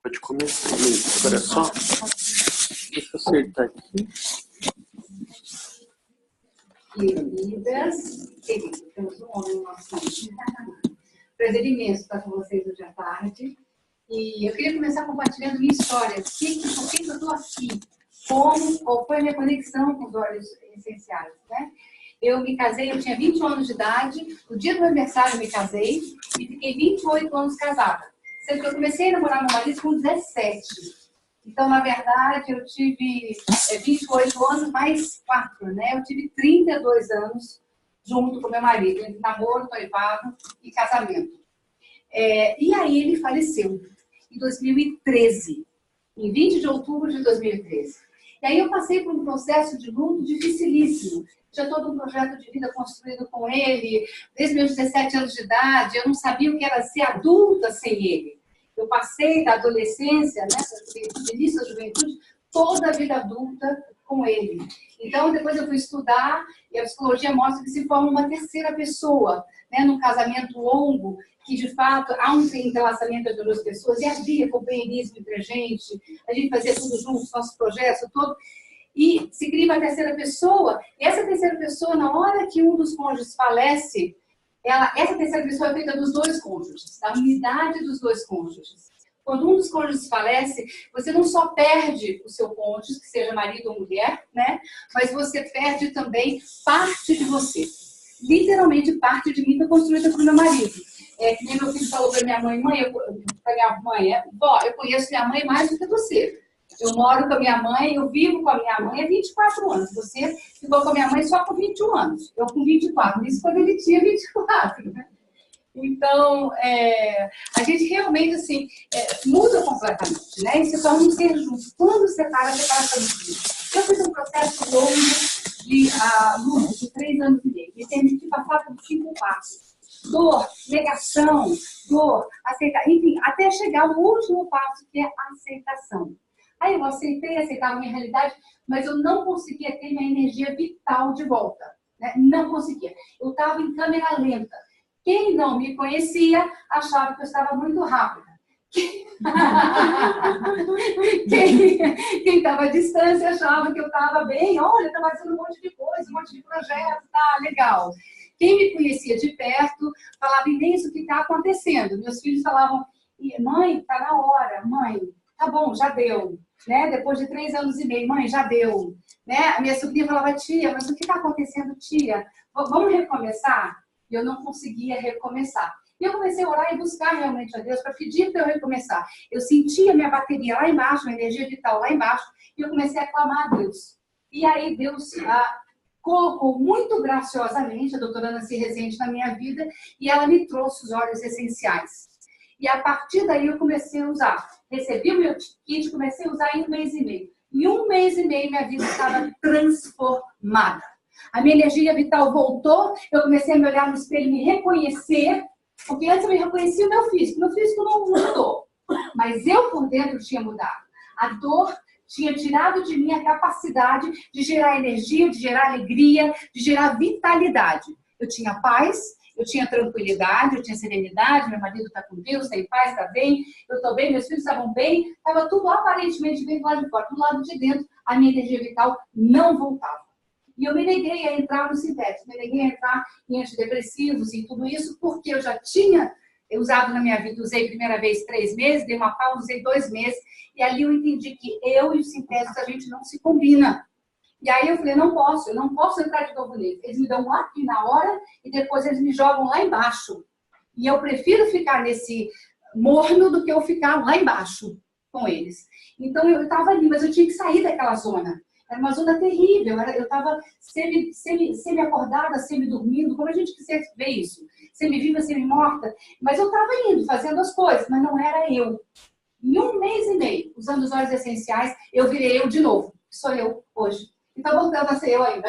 Pode começar, Luiz. Olha só. Deixa eu acertar aqui. Queridas, temos um homem no nosso meio. Prazer imenso estar com vocês hoje à tarde. E eu queria começar compartilhando minha história. Por que eu estou aqui? Qual foi a minha conexão com os óleos essenciais, né? Eu me casei, eu tinha 21 anos de idade. No dia do meu aniversário eu me casei e fiquei 28 anos casada. Sendo que eu comecei a namorar meu marido com 17. Então, na verdade, eu tive 28 anos mais 4, né? Eu tive 32 anos junto com meu marido, entre namoro, noivado e casamento. E aí ele faleceu em 2013, em 20 de outubro de 2013. E aí eu passei por um processo de luto dificilíssimo. Tinha todo um projeto de vida construído com ele, desde meus 17 anos de idade. Eu não sabia o que era ser adulta sem ele. Eu passei da adolescência, né, do início da juventude, toda a vida adulta com ele. Então, depois eu fui estudar, e a psicologia mostra que se forma uma terceira pessoa, né, num casamento longo, que de fato há um entrelaçamento entre duas pessoas, e havia companheirismo entre a gente fazia tudo junto, nossos projetos, todo. E se cria uma terceira pessoa, e essa terceira pessoa, na hora que um dos cônjuges falece, essa terceira pessoa é feita dos dois cônjuges, da unidade dos dois cônjuges. Quando um dos cônjuges falece, você não só perde o seu cônjuge, que seja marido ou mulher, né? Mas você perde também parte de você. Literalmente, parte de mim foi construída por meu marido. Que nem meu filho falou para minha mãe, vó, eu conheço minha mãe mais do que você. Eu moro com a minha mãe, eu vivo com a minha mãe há 24 anos. Você ficou com a minha mãe só com 21 anos. Eu com 24. Isso quando ele tinha 24. Né? Então, a gente realmente, assim, muda completamente, né? E se torna um ser junto. Quando separa também. Eu fiz um processo longo de luto, de 3 anos e meio. E teve que passar por 5 passos. Dor, negação, dor, aceitação, enfim, até chegar ao último passo, que é a aceitação. Aí eu aceitava a minha realidade, mas eu não conseguia ter minha energia vital de volta. Né? Não conseguia. Eu estava em câmera lenta. Quem não me conhecia achava que eu estava muito rápida. Quem estava à distância achava que eu estava bem. Olha, estava fazendo um monte de coisa, um monte de projeto, tá legal. Quem me conhecia de perto falava, Inês, o que está acontecendo? Meus filhos falavam, mãe, está na hora, mãe, tá bom, já deu. Né? Depois de 3 anos e meio, mãe, já deu. Né? A minha sobrinha falava, tia, mas o que está acontecendo, tia? Vamos recomeçar? E eu não conseguia recomeçar. E eu comecei a orar e buscar realmente a Deus para pedir para eu recomeçar. Eu sentia minha bateria lá embaixo, minha energia vital lá embaixo, e eu comecei a clamar a Deus. E aí Deus colocou muito graciosamente a doutora Nancy Rezende na minha vida, e ela me trouxe os óleos essenciais. E a partir daí eu comecei a usar. Recebi o meu kit, comecei a usar em 1 mês e meio. Em 1 mês e meio, minha vida estava transformada. A minha energia vital voltou, eu comecei a me olhar no espelho, me reconhecer, porque antes eu me reconhecia o meu físico não mudou, mas eu por dentro tinha mudado. A dor tinha tirado de mim a capacidade de gerar energia, de gerar alegria, de gerar vitalidade. Eu tinha paz, eu tinha tranquilidade, eu tinha serenidade, meu marido está com Deus, tem paz, está bem, eu estou bem, meus filhos estavam bem, estava tudo aparentemente bem do lado de fora. Do lado de dentro, a minha energia vital não voltava. E eu me neguei a entrar no sintético, me neguei a entrar em antidepressivos e tudo isso, porque eu já tinha usado na minha vida, usei a primeira vez 3 meses, dei uma pausa, usei 2 meses, e ali eu entendi que eu e os sintéticos, a gente não se combina. E aí eu falei, eu não posso entrar de novo neles. Eles me dão um aqui na hora e depois eles me jogam lá embaixo. E eu prefiro ficar nesse morno do que eu ficar lá embaixo com eles. Então eu estava ali, mas eu tinha que sair daquela zona. Era uma zona terrível, eu estava semi-acordada, semi-dormindo, como a gente quiser ver isso. Semi-viva, semi-morta. Mas eu estava indo, fazendo as coisas, mas não era eu. Em 1 mês e meio, usando os óleos essenciais, eu virei eu de novo. Sou eu hoje. Então, voltando a ser eu ainda.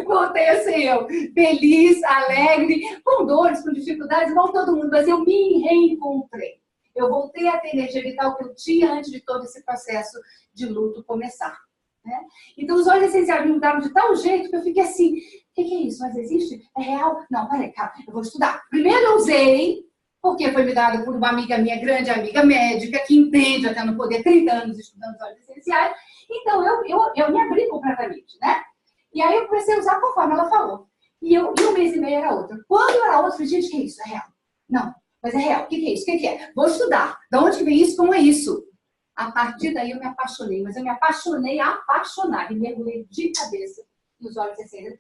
Voltei a ser eu. Feliz, alegre, com dores, com dificuldades, igual todo mundo. Mas eu me reencontrei. Eu voltei a ter a energia vital que eu tinha antes de todo esse processo de luto começar. Né? Então, os óleos essenciais me mudaram de tal jeito que eu fiquei assim, o que é isso? Mas existe? É real? Não, peraí, calma, eu vou estudar. Primeiro eu usei, porque foi me dado por uma amiga minha, grande amiga médica, que entende até não poder 30 anos estudando os óleos essenciais. Então, eu me abri completamente, né? E aí eu comecei a usar conforme ela falou. E um mês e meio era outra. Quando era outra, eu falei, gente, que é isso? É real? Não, mas é real. O que é isso? O que é? Vou estudar. De onde que vem isso? Como é isso? A partir daí eu me apaixonei. Mas eu me apaixonei apaixonada. E mergulhei de cabeça nos óleos essenciais.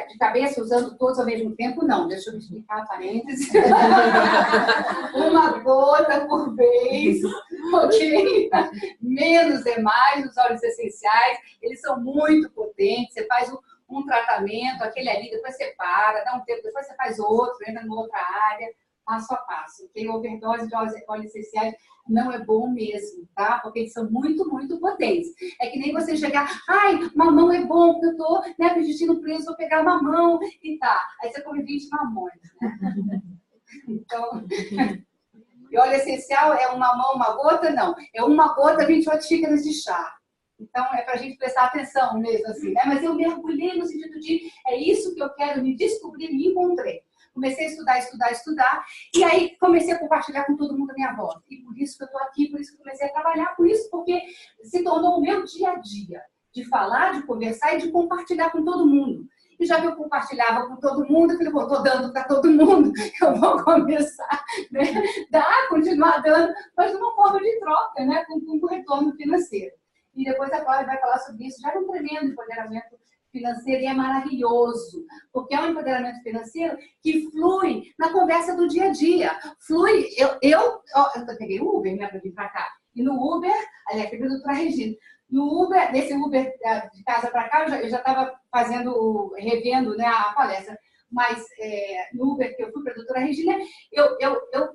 De cabeça, usando todos ao mesmo tempo, não. Deixa eu me explicar, parênteses. Uma gota por vez, ok? Menos é mais, os óleos essenciais. Eles são muito potentes. Você faz um tratamento, aquele ali, depois você para, dá um tempo, depois você faz outro, entra numa outra área, passo a passo. Porque overdose de óleos essenciais não é bom mesmo, tá? Porque eles são muito, muito potentes. É que nem você chegar, ai, mamão é bom, porque eu tô, né, com o intestino preso, vou pegar mamão e tá. Aí você come 20 mamões, né? Então, e óleo essencial é um mamão, uma gota? Não. É uma gota, 28 xícaras de chá. Então, é para a gente prestar atenção mesmo, assim, né? Mas eu mergulhei no sentido de, é isso que eu quero, me descobrir, me encontrei. Comecei a estudar, e aí comecei a compartilhar com todo mundo à minha volta. E por isso que eu estou aqui, por isso que eu comecei a trabalhar, por isso, porque se tornou o meu dia a dia, de falar, de conversar e de compartilhar com todo mundo. E já que eu compartilhava com todo mundo, eu falei, bom, estou dando para todo mundo, eu vou começar, né? Continuar dando, mas de uma forma de troca, né? Com retorno financeiro. E depois a Cláudia vai falar sobre isso, já é um tremendo empoderamento financeiro e é maravilhoso, porque é um empoderamento financeiro que flui na conversa do dia a dia. Flui, eu peguei o Uber, né, para vir para cá, e no Uber, aliás, peguei a doutora Regina, no Uber, nesse Uber de casa para cá, eu já estava revendo, né, a palestra, mas no Uber que eu fui para a doutora Regina, eu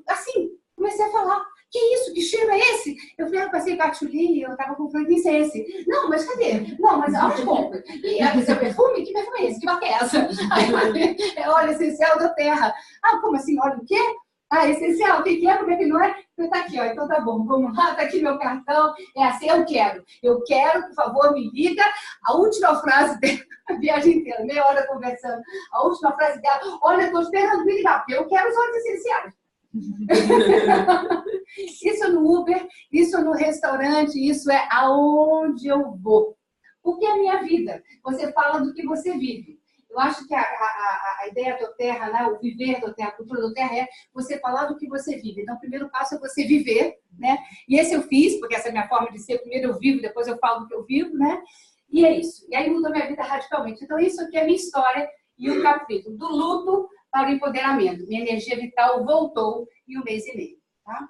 assim, comecei a falar, que isso? Que cheiro é esse? Eu falei, eu passei patchouli, eu tava com franquia, é esse. Não, mas cadê? Não, mas aonde compra? E seu perfume? Que perfume é esse? Que marca é essa? Aí, é óleo essencial da terra. Ah, como assim? Óleo o quê? Ah, essencial, o que é? Como é que não é? Então tá aqui, ó. Então tá bom, vamos lá, tá aqui meu cartão. É assim, eu quero, por favor, me liga. A última frase dela, a viagem inteira, meia hora conversando. A última frase dela, olha, eu tô esperando me ligar, porque eu quero os óleos essenciais. Isso no Uber, isso no restaurante, isso é aonde eu vou. Porque é a minha vida. Você fala do que você vive. Eu acho que a ideia do Terra, né, o viver do Terra, a cultura do Terra é você falar do que você vive. Então, o primeiro passo é você viver, né? E esse eu fiz, porque essa é a minha forma de ser. Primeiro eu vivo, depois eu falo do que eu vivo, né? E é isso. E aí mudou minha vida radicalmente. Então, isso aqui é a minha história e o capítulo do luto para o empoderamento. Minha energia vital voltou em um mês e meio, tá?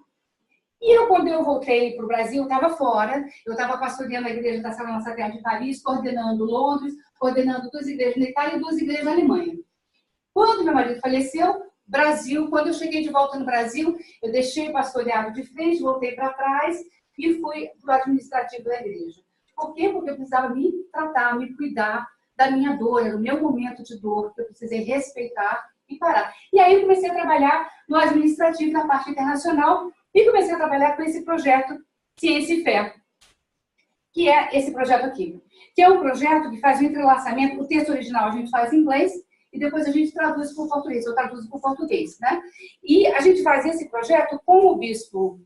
E quando eu voltei para o Brasil, eu estava fora, eu estava pastoreando a igreja da Sala Nossa Terra de Paris, coordenando Londres, coordenando 2 igrejas na Itália e 2 igrejas na Alemanha. Quando meu marido faleceu, Brasil, quando eu cheguei de volta no Brasil, eu deixei o pastoreado de frente, voltei para trás e fui para o administrativo da igreja. Por quê? Porque eu precisava me tratar, me cuidar da minha dor, era o meu momento de dor, que eu precisei respeitar e parar. E aí eu comecei a trabalhar no administrativo, na parte internacional, e comecei a trabalhar com esse projeto Ciência e Fé, que é esse projeto aqui. Que é um projeto que faz o entrelaçamento, o texto original a gente faz em inglês, e depois a gente traduz para o português, eu traduzo para o português, né? E a gente faz esse projeto com o bispo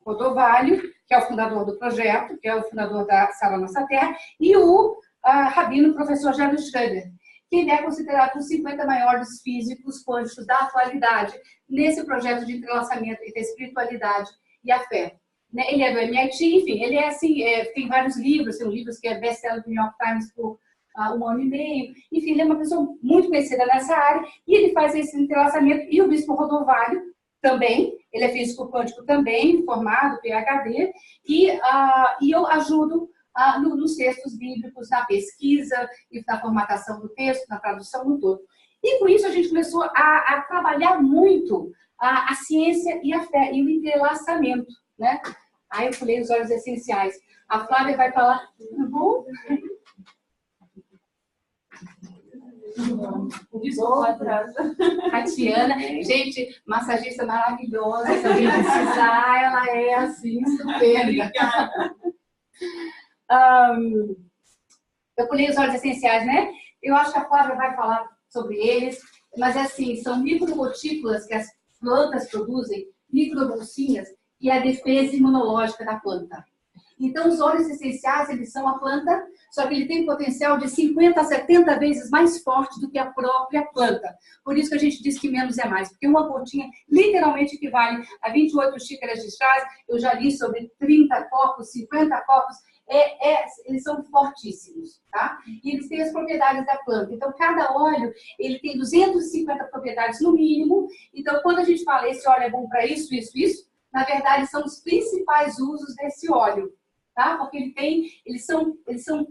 Rodovalho, que é o fundador do projeto, que é o fundador da Sala Nossa Terra, e o rabino professor Jairo Schroeder, que ele é considerado um dos 50 maiores físicos quânticos da atualidade nesse projeto de entrelaçamento entre a espiritualidade e a fé. Ele é do MIT, enfim, ele é assim, tem vários livros, tem um livro que é best-seller do New York Times por 1 ano e meio, enfim, ele é uma pessoa muito conhecida nessa área, e ele faz esse entrelaçamento, e o bispo Rodovalho também, ele é físico quântico também, formado, PhD, e eu ajudo nos textos bíblicos, na pesquisa e na formatação do texto, na tradução no todo. E com isso a gente começou a trabalhar muito a ciência e a fé, e o entrelaçamento, né? Aí eu pulei os óleos essenciais. A Flávia vai falar, tá bom? Desculpa, atrás. A Tiana, gente, massagista maravilhosa, se alguém precisar, ela é assim, estupenda. Eu pulei os óleos essenciais, né? Eu acho que a Flávia vai falar sobre eles, mas assim, são microgotículas que as plantas produzem microbolsinhas e a defesa imunológica da planta. Então, os óleos essenciais, eles são a planta, só que ele tem potencial de 50 a 70 vezes mais forte do que a própria planta. Por isso que a gente diz que menos é mais, porque uma gotinha literalmente equivale a 28 xícaras de chá. Eu já li sobre 30 copos, 50 copos. Eles são fortíssimos, tá? E eles têm as propriedades da planta. Então, cada óleo, ele tem 250 propriedades no mínimo. Então, quando a gente fala, esse óleo é bom para isso, isso, na verdade, são os principais usos desse óleo, tá? Porque eles são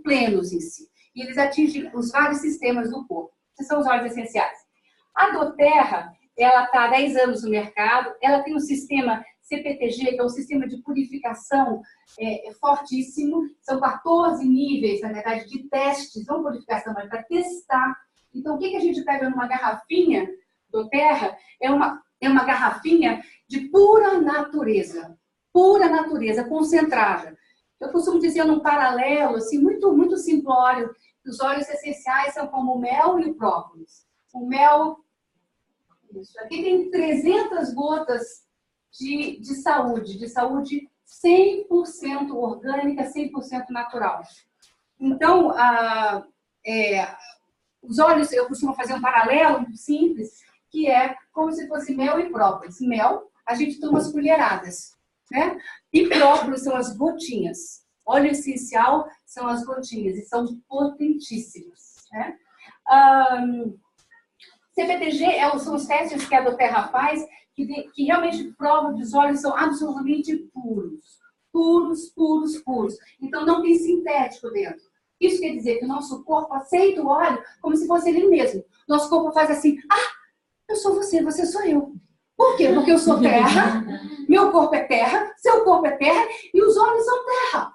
plenos em si. E eles atingem os vários sistemas do corpo. Esses são os óleos essenciais. A doTERRA, ela está há 10 anos no mercado. Ela tem um sistema CPTG, que é um sistema de purificação fortíssimo. São 14 níveis, na verdade, de testes, não purificação, mas para testar. Então, o que a gente pega numa garrafinha doTERRA? É uma garrafinha de pura natureza, concentrada. Eu costumo dizer num paralelo, assim, muito simplório, que os óleos essenciais são como o mel e o própolis. O mel, isso aqui tem 300 gotas de saúde 100% orgânica, 100% natural. Então, os óleos, eu costumo fazer um paralelo muito simples, que é como se fosse mel e própolis. Mel, a gente toma as colheradas, né? E própolis são as gotinhas. Óleo essencial são as gotinhas e são potentíssimas, né? CPTG são os testes que a doTERRA faz, que realmente provam que os óleos são absolutamente puros. Puros. Então, não tem sintético dentro. Isso quer dizer que o nosso corpo aceita o óleo como se fosse ele mesmo. Nosso corpo faz assim, eu sou você sou eu. Por quê? Porque eu sou terra, meu corpo é terra, seu corpo é terra e os óleos são terra.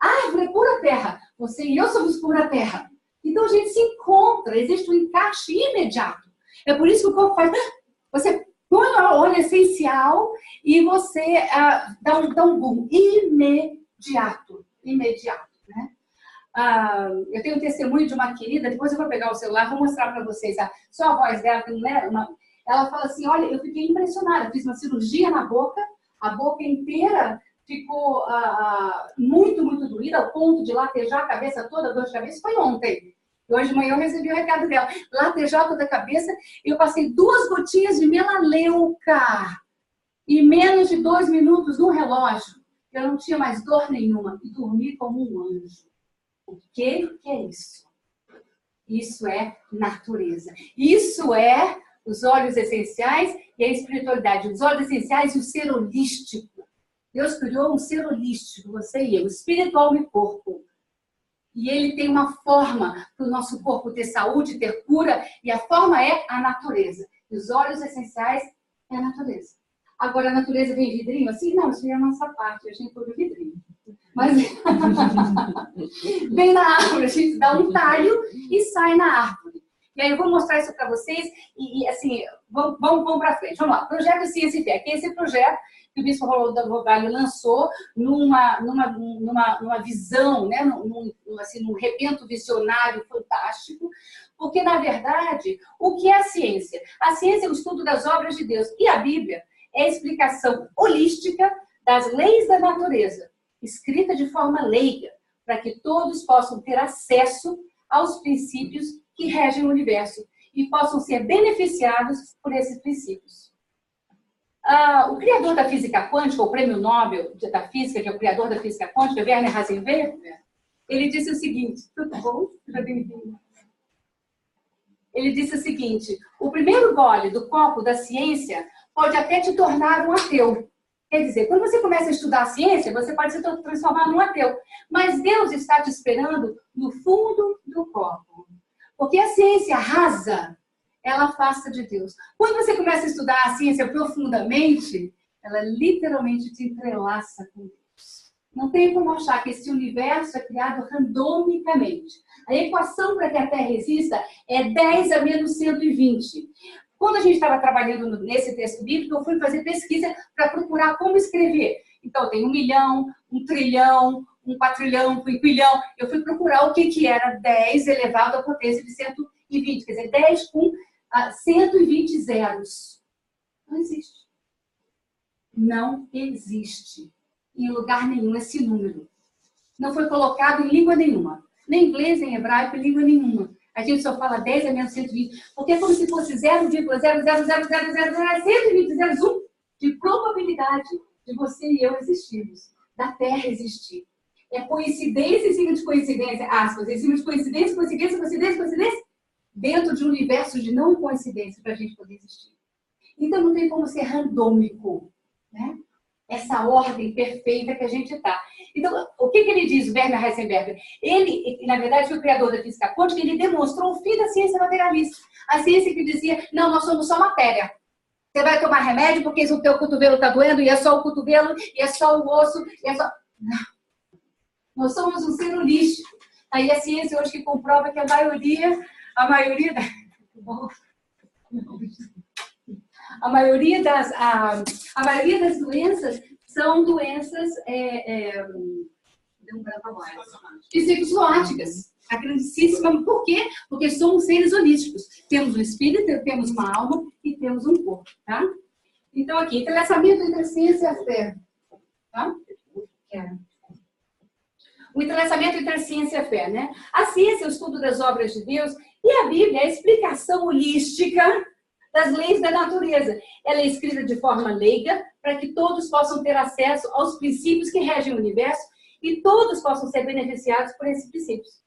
A árvore é pura terra, você e eu somos pura terra. Então a gente se encontra, existe um encaixe imediato. É por isso que o corpo faz, você põe o óleo essencial e você dá um boom imediato, né? Eu tenho um testemunho de uma querida, depois eu vou pegar o celular, vou mostrar para vocês só a voz dela, né? Ela fala assim, olha, eu fiquei impressionada, fiz uma cirurgia na boca, a boca inteira ficou muito doída, ao ponto de latejar a cabeça toda, dor de cabeça, foi ontem. E hoje de manhã eu recebi o recado dela, latejar toda a cabeça, e eu passei 2 gotinhas de melaleuca, e menos de 2 minutos no relógio, eu não tinha mais dor nenhuma, e dormi como um anjo. O que é isso? Isso é natureza. Isso é os óleos essenciais e a espiritualidade. Os óleos essenciais e o ser holístico. Deus criou um ser holístico, você e eu, espiritual e corpo. E ele tem uma forma para o nosso corpo ter saúde, ter cura, e a forma é a natureza. E os óleos essenciais é a natureza. Agora, a natureza vem vidrinho assim? Não, isso é a nossa parte, a gente põe o vidrinho. Mas vem na árvore, a gente dá um talho e sai na árvore. E aí eu vou mostrar isso para vocês e assim, vamos para frente. Vamos lá, Projeto Ciência e Fé. Que é esse projeto que o Bispo Rolando Rogalho lançou numa visão, né? num repento visionário fantástico. Porque, na verdade, o que é a ciência? A ciência é o estudo das obras de Deus. E a Bíblia é a explicação holística das leis da natureza, escrita de forma leiga, para que todos possam ter acesso aos princípios que regem o universo e possam ser beneficiados por esses princípios. O criador da física quântica, o prêmio Nobel da física, que é o criador da física quântica, Werner Heisenberg, ele disse o seguinte, tudo bom? Ele disse o seguinte, o primeiro gole do copo da ciência pode até te tornar um ateu. Quer dizer, quando você começa a estudar a ciência, você pode se transformar num ateu. Mas Deus está te esperando no fundo do copo. Porque a ciência rasa, ela afasta de Deus. Quando você começa a estudar a ciência profundamente, ela literalmente te entrelaça com Deus. Não tem como achar que esse universo é criado randomicamente. A equação para que a Terra exista é 10 a menos 120. Quando a gente estava trabalhando nesse texto bíblico, eu fui fazer pesquisa para procurar como escrever. Então, tem 1 milhão, 1 trilhão, 1 quatrilhão, 1 quinquilhão. Eu fui procurar o que era 10 elevado à potência de 120. Quer dizer, 10 com 120 zeros. Não existe. Não existe em lugar nenhum esse número. Não foi colocado em língua nenhuma. Nem em inglês, nem em hebraico, em língua nenhuma. A gente só fala 10 é menos 120, porque é como se fosse 0,0000001 de probabilidade de você e eu existirmos, da Terra existir. É coincidência em cima de coincidência, aspas, em cima de coincidência, coincidência, coincidência, coincidência, dentro de um universo de não coincidência para a gente poder existir. Então não tem como ser randômico, né? Essa ordem perfeita que a gente está. Então, o que ele diz, o Werner Heisenberg? Ele, na verdade, foi o criador da física quântica, ele demonstrou o fim da ciência materialista. A ciência que dizia, não, nós somos só matéria. Você vai tomar remédio porque o teu cotovelo está doendo, e é só o cotovelo, e é só o osso, e é só... Não. Nós somos um ser holístico. Aí a ciência hoje que comprova que a maioria das doenças são doenças psicossomáticas. A grandíssima. Por quê? Porque somos seres holísticos. Temos um espírito, temos uma alma e temos um corpo. Tá? Então, aqui, entrelaçamento entre a ciência e a fé. Tá? O entrelaçamento entre a ciência e a fé. Né? A ciência é o estudo das obras de Deus e a Bíblia é a explicação holística das leis da natureza. Ela é escrita de forma leiga para que todos possam ter acesso aos princípios que regem o universo e todos possam ser beneficiados por esses princípios.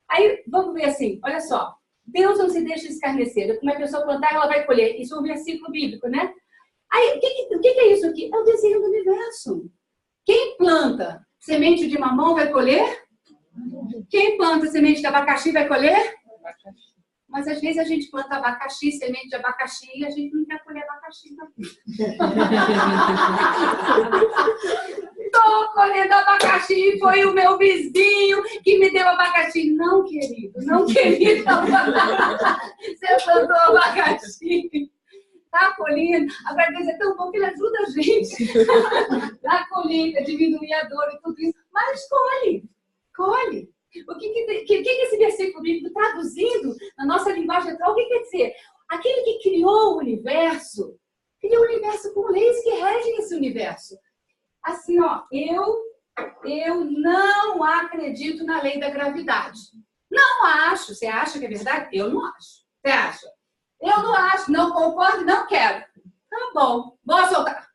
Aí, vamos ver assim, olha só. Deus não se deixa escarnecer. Uma pessoa plantar, ela vai colher. Isso é um versículo bíblico, né? Aí, o que é isso aqui? É o desenho do universo. Quem planta semente de mamão vai colher? Quem planta semente de abacaxi vai colher? Mas às vezes a gente planta abacaxi, semente de abacaxi, e a gente não quer colher abacaxi. Estou colhendo abacaxi, foi o meu vizinho que me deu abacaxi. Não, querido, não, querida. Você plantou abacaxi. Está colhendo. Agora Deus é tão bom que ele ajuda a gente na colheita, diminuir a dor e tudo isso. Mas colhe. O que esse versículo bíblico traduzindo na nossa linguagem atual, o que quer dizer? Aquele que criou o universo com leis que regem esse universo. Assim, ó, eu não acredito na lei da gravidade. Não acho. Você acha que é verdade? Eu não acho. Você acha? Eu não acho, não concordo, não quero. Tá bom, vou soltar.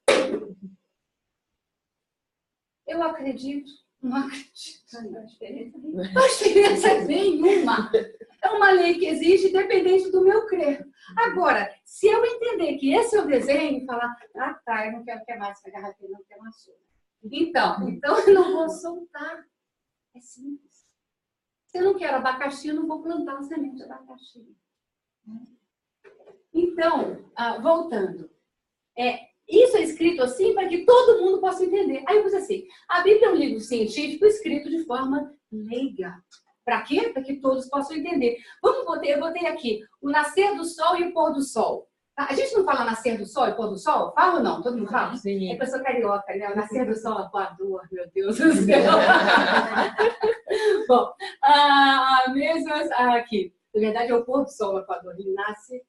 Eu acredito. Não acredito. Não há diferença nenhuma. É uma lei que existe independente do meu crer. Agora, se eu entender que esse é o desenho e falar, ah, tá, eu não quero que mais essa garrafinha, não quero mais sua. Então eu não vou soltar. É simples. Se eu não quero abacaxi, eu não vou plantar uma semente de abacaxi. Então, voltando. Isso é escrito assim para que todo mundo possa entender. Aí eu pus assim, a Bíblia é um livro científico escrito de forma leiga. Para quê? Para que todos possam entender. Eu botei aqui o nascer do sol e o pôr do sol. A gente não fala nascer do sol e pôr do sol? Fala ou não? Todo mundo fala? Sim. É que eu sou carioca, né? O nascer do sol, a dor, meu Deus do céu. Bom, mesmo aqui. Na verdade, é o pôr do sol no Equador. Ele nasce...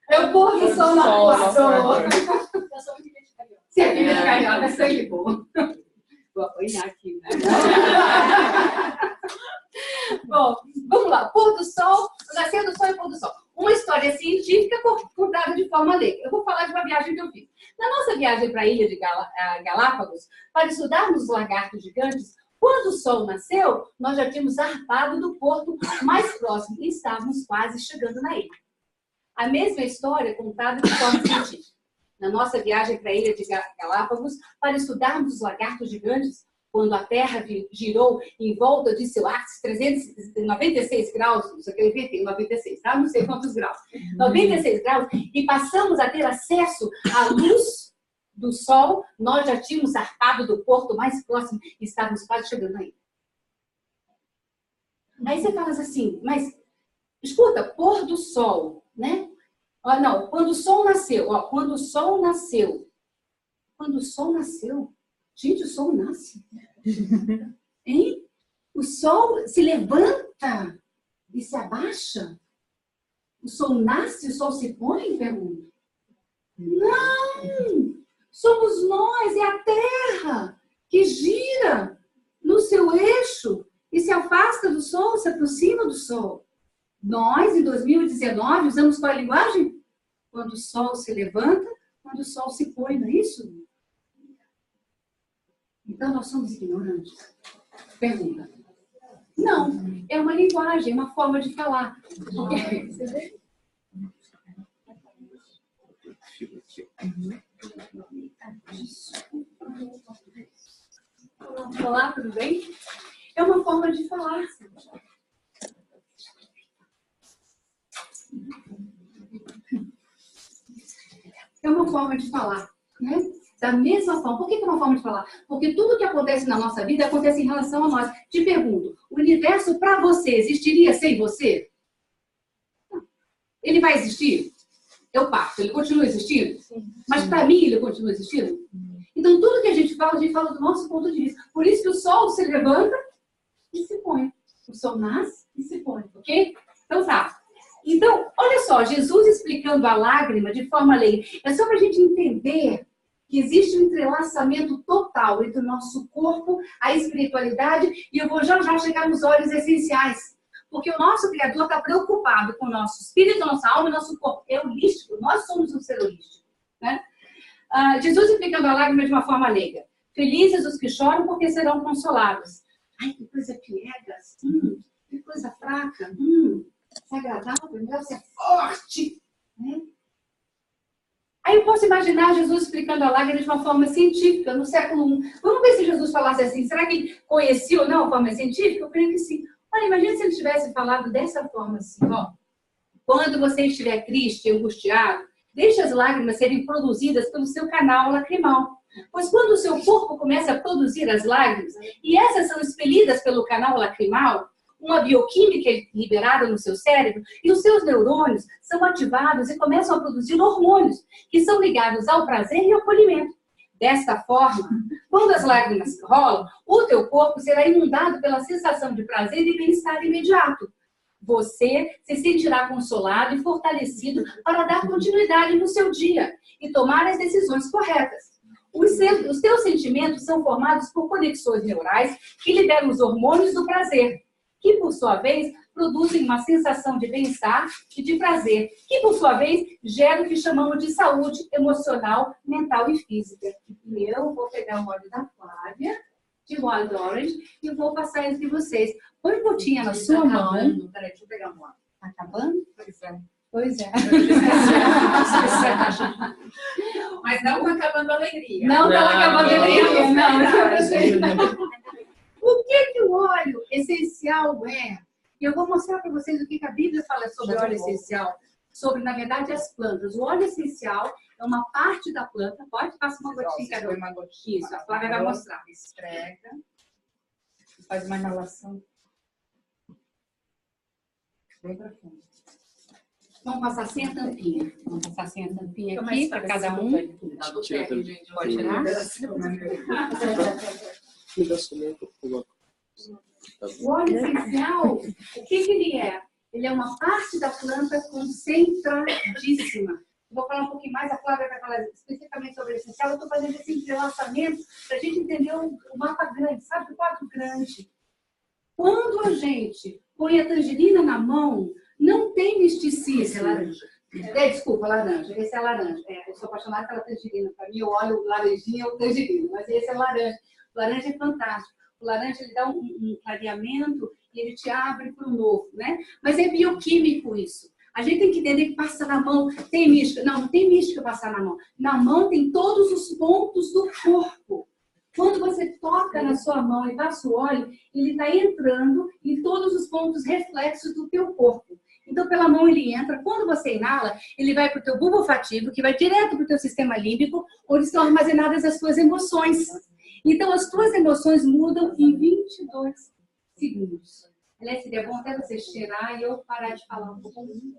É o pôr do sol no Equador. Eu sou muito carioca. Você é muito carioca, é sangue bom. Vou apanhar aqui, né? Bom, vamos lá. Pôr do sol, nascer do sol e pôr do sol. Uma história científica contada de forma leiga. Eu vou falar de uma viagem que eu fiz. Na nossa viagem para a ilha de Galápagos, para estudarmos os lagartos gigantes, quando o sol nasceu, nós já tínhamos zarpado do porto mais próximo e estávamos quase chegando na ilha. A mesma história contada de forma científica. Na nossa viagem para a ilha de Galápagos, para estudarmos os lagartos gigantes, quando a Terra girou em volta de seu axis 396 graus, isso aqui eu inventei, 96, tá? Não sei quantos graus, 96 graus, e passamos a ter acesso à luz do sol, nós já tínhamos zarpado do porto mais próximo e estávamos quase chegando aí. Aí você fala assim, mas escuta, pôr do sol, né? Não, quando o sol nasceu, quando o sol nasceu. Quando o sol nasceu? Gente, o sol nasce. Hein? O sol se levanta e se abaixa. O sol nasce, o sol se põe? Pergunto. Não! Somos nós, é a Terra que gira no seu eixo e se afasta do sol, se aproxima do sol. Nós, em 2019, usamos qual linguagem? Quando o sol se levanta, quando o sol se põe, não é isso? Então, nós somos ignorantes. Pergunta. Não, é uma linguagem, uma forma de falar. Você vê? Olá, tudo bem? É uma forma de falar. É uma forma de falar, né? Da mesma forma. Por que é uma forma de falar? Porque tudo que acontece na nossa vida acontece em relação a nós. Te pergunto, o universo para você existiria sem você? Ele vai existir? Eu parto. Ele continua existindo? Sim. Mas para mim ele continua existindo? Então tudo que a gente fala do nosso ponto de vista. Por isso que o sol se levanta e se põe. O sol nasce e se põe, ok? Então tá. Então, olha só, Jesus explicando a lágrima de forma leiga. É só para a gente entender que existe um entrelaçamento total entre o nosso corpo, a espiritualidade, e eu vou já chegar nos óleos essenciais. Porque o nosso Criador está preocupado com o nosso espírito, nossa alma e nosso corpo. É holístico, nós somos um ser holístico. Né? Jesus explicando a lágrima de uma forma leiga. Felizes os que choram porque serão consolados. Ai, que coisa piegas, que coisa fraca, é agradável, o negócio é forte. Né? Aí eu posso imaginar Jesus explicando a lágrima de uma forma científica, no século I. Vamos ver se Jesus falasse assim. Será que ele conhecia ou não a forma científica? Eu creio que sim. Olha, imagina se ele tivesse falado dessa forma assim, ó. Quando você estiver triste, angustiado, deixe as lágrimas serem produzidas pelo seu canal lacrimal. Pois quando o seu corpo começa a produzir as lágrimas, e essas são expelidas pelo canal lacrimal, uma bioquímica é liberada no seu cérebro, e os seus neurônios são ativados e começam a produzir hormônios, que são ligados ao prazer e ao acolhimento. Desta forma, quando as lágrimas rolam, o teu corpo será inundado pela sensação de prazer e bem-estar imediato. Você se sentirá consolado e fortalecido para dar continuidade no seu dia e tomar as decisões corretas. Os teus sentimentos são formados por conexões neurais que liberam os hormônios do prazer, que, por sua vez, produzem uma sensação de bem-estar e de prazer, que, por sua vez, gera o que chamamos de saúde emocional, mental e física. E eu vou pegar o óleo da Flávia, de Wild Orange, e vou passar entre vocês. Põe gotinha na sua mão. Peraí, deixa eu pegar um óleo. Tá acabando? Pois é. Pois é. Mas não está acabando a alegria. Não está acabando a alegria, não. O que o óleo essencial é? E eu vou mostrar para vocês o que a Bíblia fala sobre óleo essencial. Sobre, na verdade, as plantas. O óleo essencial é uma parte da planta. Pode passar uma gotinha. Uma gotinha. Isso, a Flávia vai mostrar. Esfrega. Faz uma inalação. Bem profundo. Vamos passar sem a tampinha. Vamos passar sem a tampinha aqui para cada um. Pode tirar? O óleo essencial, o que ele é? Ele é uma parte da planta concentradíssima. Vou falar um pouquinho mais, a Flávia vai falar especificamente sobre o essencial. Eu estou fazendo esse entrelaçamento para a gente entender o mapa grande, sabe? O quadro grande. Quando a gente põe a tangerina na mão, não tem misticismo. Esse é laranja. Desculpa, laranja. Esse é laranja. Eu sou apaixonada pela tangerina. Para mim, eu olho o laranjinha ou tangerina. Mas esse é laranja. O laranja é fantástico. O laranja ele dá um clareamento e ele te abre para o novo, né? Mas é bioquímico isso. A gente tem que entender que passa na mão. Tem mística? Não, não tem mística passar na mão. Na mão tem todos os pontos do corpo. Quando você toca na sua mão e passa o óleo, ele está entrando em todos os pontos reflexos do teu corpo. Então, pela mão ele entra. Quando você inala, ele vai para o teu bulbo olfativo, que vai direto para o teu sistema límbico, onde estão armazenadas as tuas emoções. Então, as tuas emoções mudam em 22 segundos. Aliás, seria bom até você cheirar e eu parar de falar um pouquinho.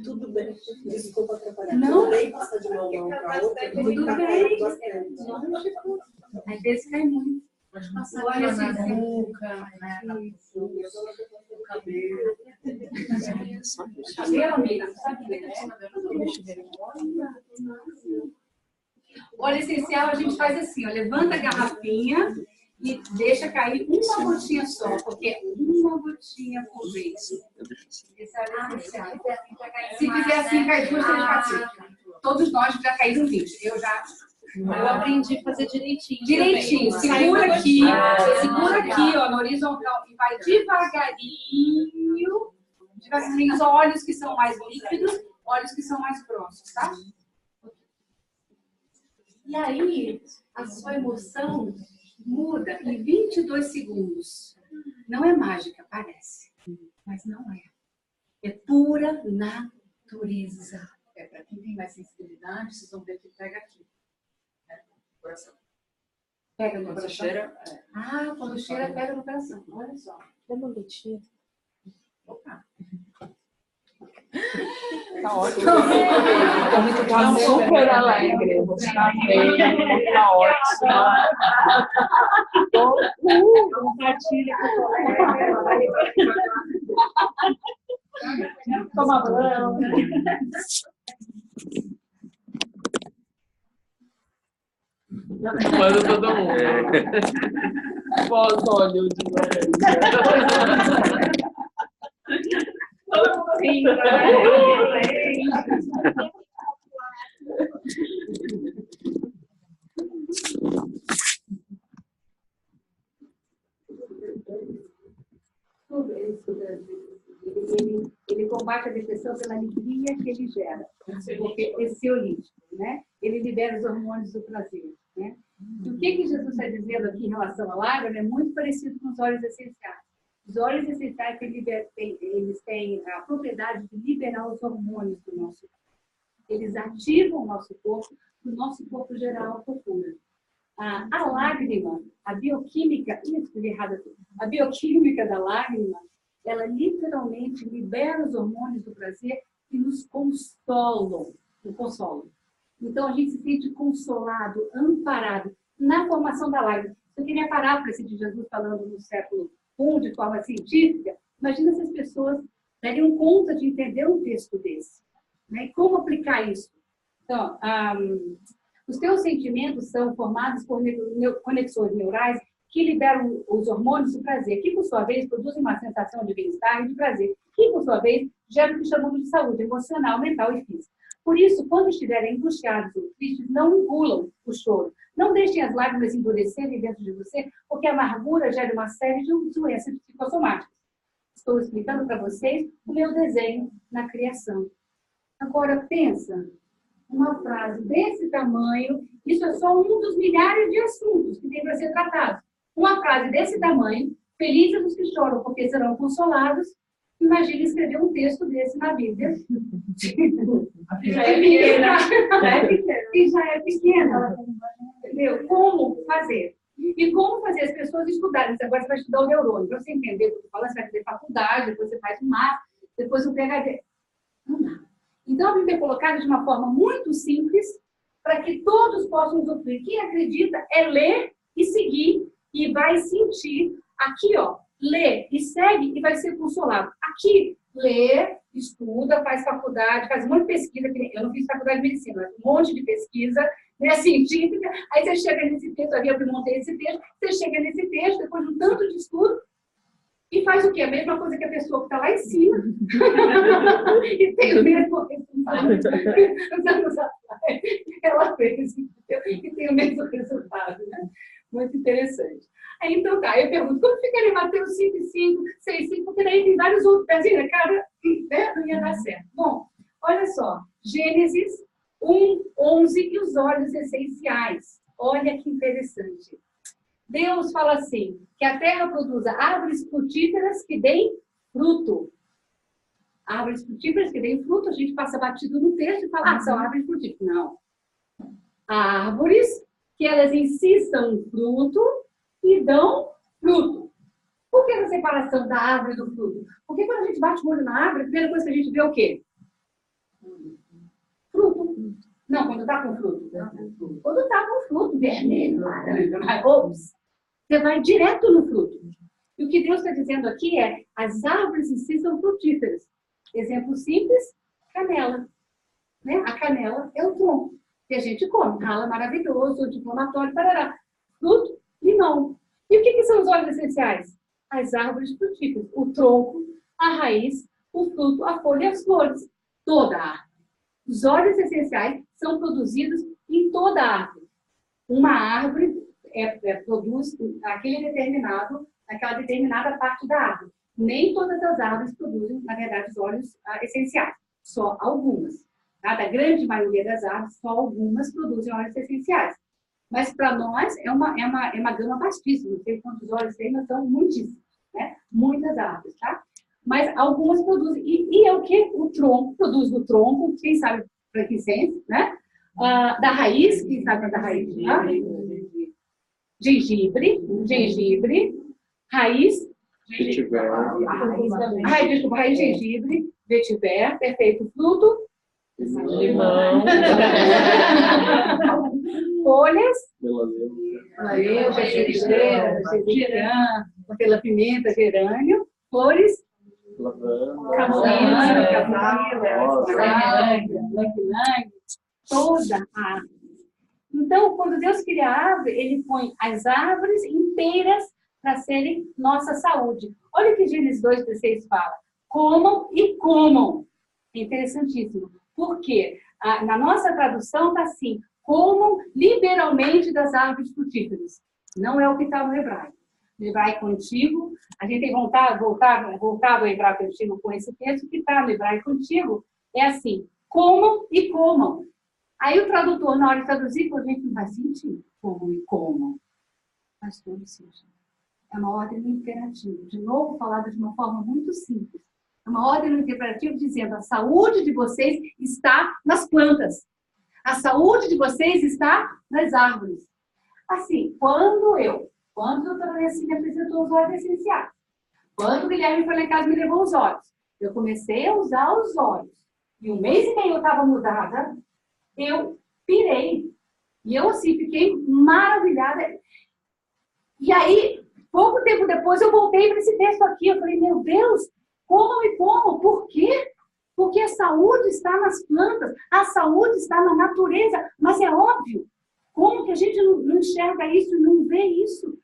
Tudo bem. Desculpa atrapalhar. Não. Tudo bem passar de uma mão para outra. Tudo bem. Às vezes cai muito. Pode passar Olha na assim, boca, no cabelo. Só isso. Cabelo, amiga, sabe, né? Óleo essencial a gente faz assim, ó, levanta a garrafinha e deixa cair uma gotinha só, porque é uma gotinha por vez. Esse é óleo essencial. Se fizer assim, cai 2, 3, 4, 5. Todos nós já caíram 20. Eu aprendi a fazer direitinho. Direitinho. Segura aqui, ó, no horizontal e vai devagarinho. Devagarinho, óleos que são mais líquidos, óleos que são mais grossos, tá? E aí, a sua emoção muda em 22 segundos. Não é mágica, parece, mas não é. É pura natureza. Para quem tem mais sensibilidade, vocês vão ver que pega aqui. Coração. Pega no Quando coração? cheira, Quando cheira, pega no coração. Olha só. Dá uma gotinha. Opa. Tá ótimo. Tá super alegre. Você tá bem, tá ótimo. Compartilha com o colega. Toma banho. Manda todo mundo. Pós-óleo de laranja. Sim, Ele combate a depressão pela alegria que ele gera. Porque ansiolítico, né? Ele libera os hormônios do prazer, né? E o que Jesus está dizendo aqui em relação à lágrima é muito parecido com os óleos essenciais. Os óleos essenciais eles têm a propriedade de liberar os hormônios do nosso corpo. Eles ativam o nosso corpo, para o nosso corpo gerar a procura. A lágrima, a bioquímica, a bioquímica da lágrima, ela literalmente libera os hormônios do prazer e nos consolam. Então, a gente se sente consolado, amparado na formação da lágrima. Eu queria parar para esse de Jesus falando no século I, de forma científica. Imagina se as pessoas dariam conta de entender um texto desse. Né? E como aplicar isso? Então, os teus sentimentos são formados por conexões neurais que liberam os hormônios do prazer, que, por sua vez, produzem uma sensação de bem-estar e de prazer, que, por sua vez, gera o que chamamos de saúde emocional, mental e física. Por isso, quando estiverem angustiados ou tristes, não engulam o choro. Não deixem as lágrimas endurecerem dentro de você, porque a amargura gera uma série de doenças psicossomáticas. Estou explicando para vocês o meu desenho na criação. Agora, pensa, uma frase desse tamanho, isso é só um dos milhares de assuntos que tem para ser tratado. Uma frase desse tamanho, felizes os que choram, porque serão consolados. Imagina escrever um texto desse na Bíblia. Já é pequena. E já é pequena. Entendeu? Como fazer? E como fazer as pessoas estudarem? Agora você vai estudar o neurônio. Para você entender o que eu falo, você vai fazer faculdade, depois você faz um master, depois um PhD. Não dá. Então, a Bíblia é colocada de uma forma muito simples para que todos possam usufruir. Quem acredita é ler e seguir e vai sentir. Aqui, ó, lê e segue e vai ser consolado. Aqui, lê, estuda, faz faculdade, faz um monte de pesquisa. Eu não fiz faculdade de medicina, mas um monte de pesquisa, né, científica. Aí você chega nesse texto, ali eu montei esse texto, você chega nesse texto, depois de um tanto de estudo, e faz o quê? A mesma coisa que a pessoa que está lá em cima. E tem o mesmo resultado. Ela fez, e tem o mesmo resultado. Né? Muito interessante. Aí, então tá, eu pergunto, como ficaria em Mateus 5:5, 6:5, porque daí tem vários outros pezinhos, cara, né? Não ia dar certo. Bom, olha só, Gênesis 1:11 e os óleos essenciais. Olha que interessante. Deus fala assim, que a terra produza árvores frutíferas que deem fruto. Árvores frutíferas que deem fruto, a gente passa batido no texto e fala, são árvores frutíferas. Não. Árvores que elas em si são fruto e dão fruto. Por que essa separação da árvore e do fruto? Porque quando a gente bate o olho na árvore, a primeira coisa que a gente vê é o quê? Fruto. Não, quando está com fruto. Quando está com fruto, vermelho, laranja, ops, você vai direto no fruto. E o que Deus está dizendo aqui é, as árvores em si são frutíferas. Exemplo simples, canela. Né? A canela é o tronco que a gente come. Rala maravilhoso, anti-inflamatório, parará. Fruto, limão. E o que são os óleos essenciais? As árvores frutíferas. O tronco, a raiz, o fruto, a folha e as flores. Toda a árvore. Os óleos essenciais são produzidos em toda a árvore. Uma árvore produz aquela determinada parte da árvore. Nem todas as árvores produzem, na verdade, os óleos essenciais. Só algumas. Tá? Da grande maioria das árvores, só algumas produzem óleos essenciais. Mas para nós é uma gama vastíssima. Não sei quantos óleos tem, mas são muitíssimos. Né? Muitas árvores, tá? Mas algumas produzem. E é o que? O tronco, produz do tronco, quem sabe frankincense, né? Da raiz, quem sabe da raiz? Tá? Gengibre, raiz, raiz, gengibre, vetiver, perfeito, fruto, Limão. folhas, pimenta, gerânio, flores, camomila, toda a árvore. Então, quando Deus cria a árvore, Ele põe as árvores inteiras para serem nossa saúde. Olha o que Gênesis 2:16 fala. Comam e comam. É interessantíssimo. Por quê? Na nossa tradução está assim, comam liberalmente das árvores frutíferas. Não é o que está no hebraico. No hebraico antigo, a gente tem voltado ao hebraico antigo com esse texto, que está no hebraico antigo, é assim, comam e comam. Aí o tradutor, na hora de traduzir, a gente não faz sentido. Comam e comam. Faz todo sentido. É uma ordem no imperativo. De novo, falada de uma forma muito simples. É uma ordem no imperativo dizendo: a saúde de vocês está nas plantas. A saúde de vocês está nas árvores. Assim, quando a doutora Necine apresentou os óleos essenciais, quando o Guilherme foi lá em casa e me levou os óleos, eu comecei a usar os óleos. E 1 mês e meio eu estava mudada, eu pirei. E eu, assim, fiquei maravilhada. E aí, pouco tempo depois, eu voltei para esse texto aqui. Eu falei, meu Deus, como e como? Por quê? Porque a saúde está nas plantas, a saúde está na natureza. Mas é óbvio, como que a gente não enxerga isso e não vê isso?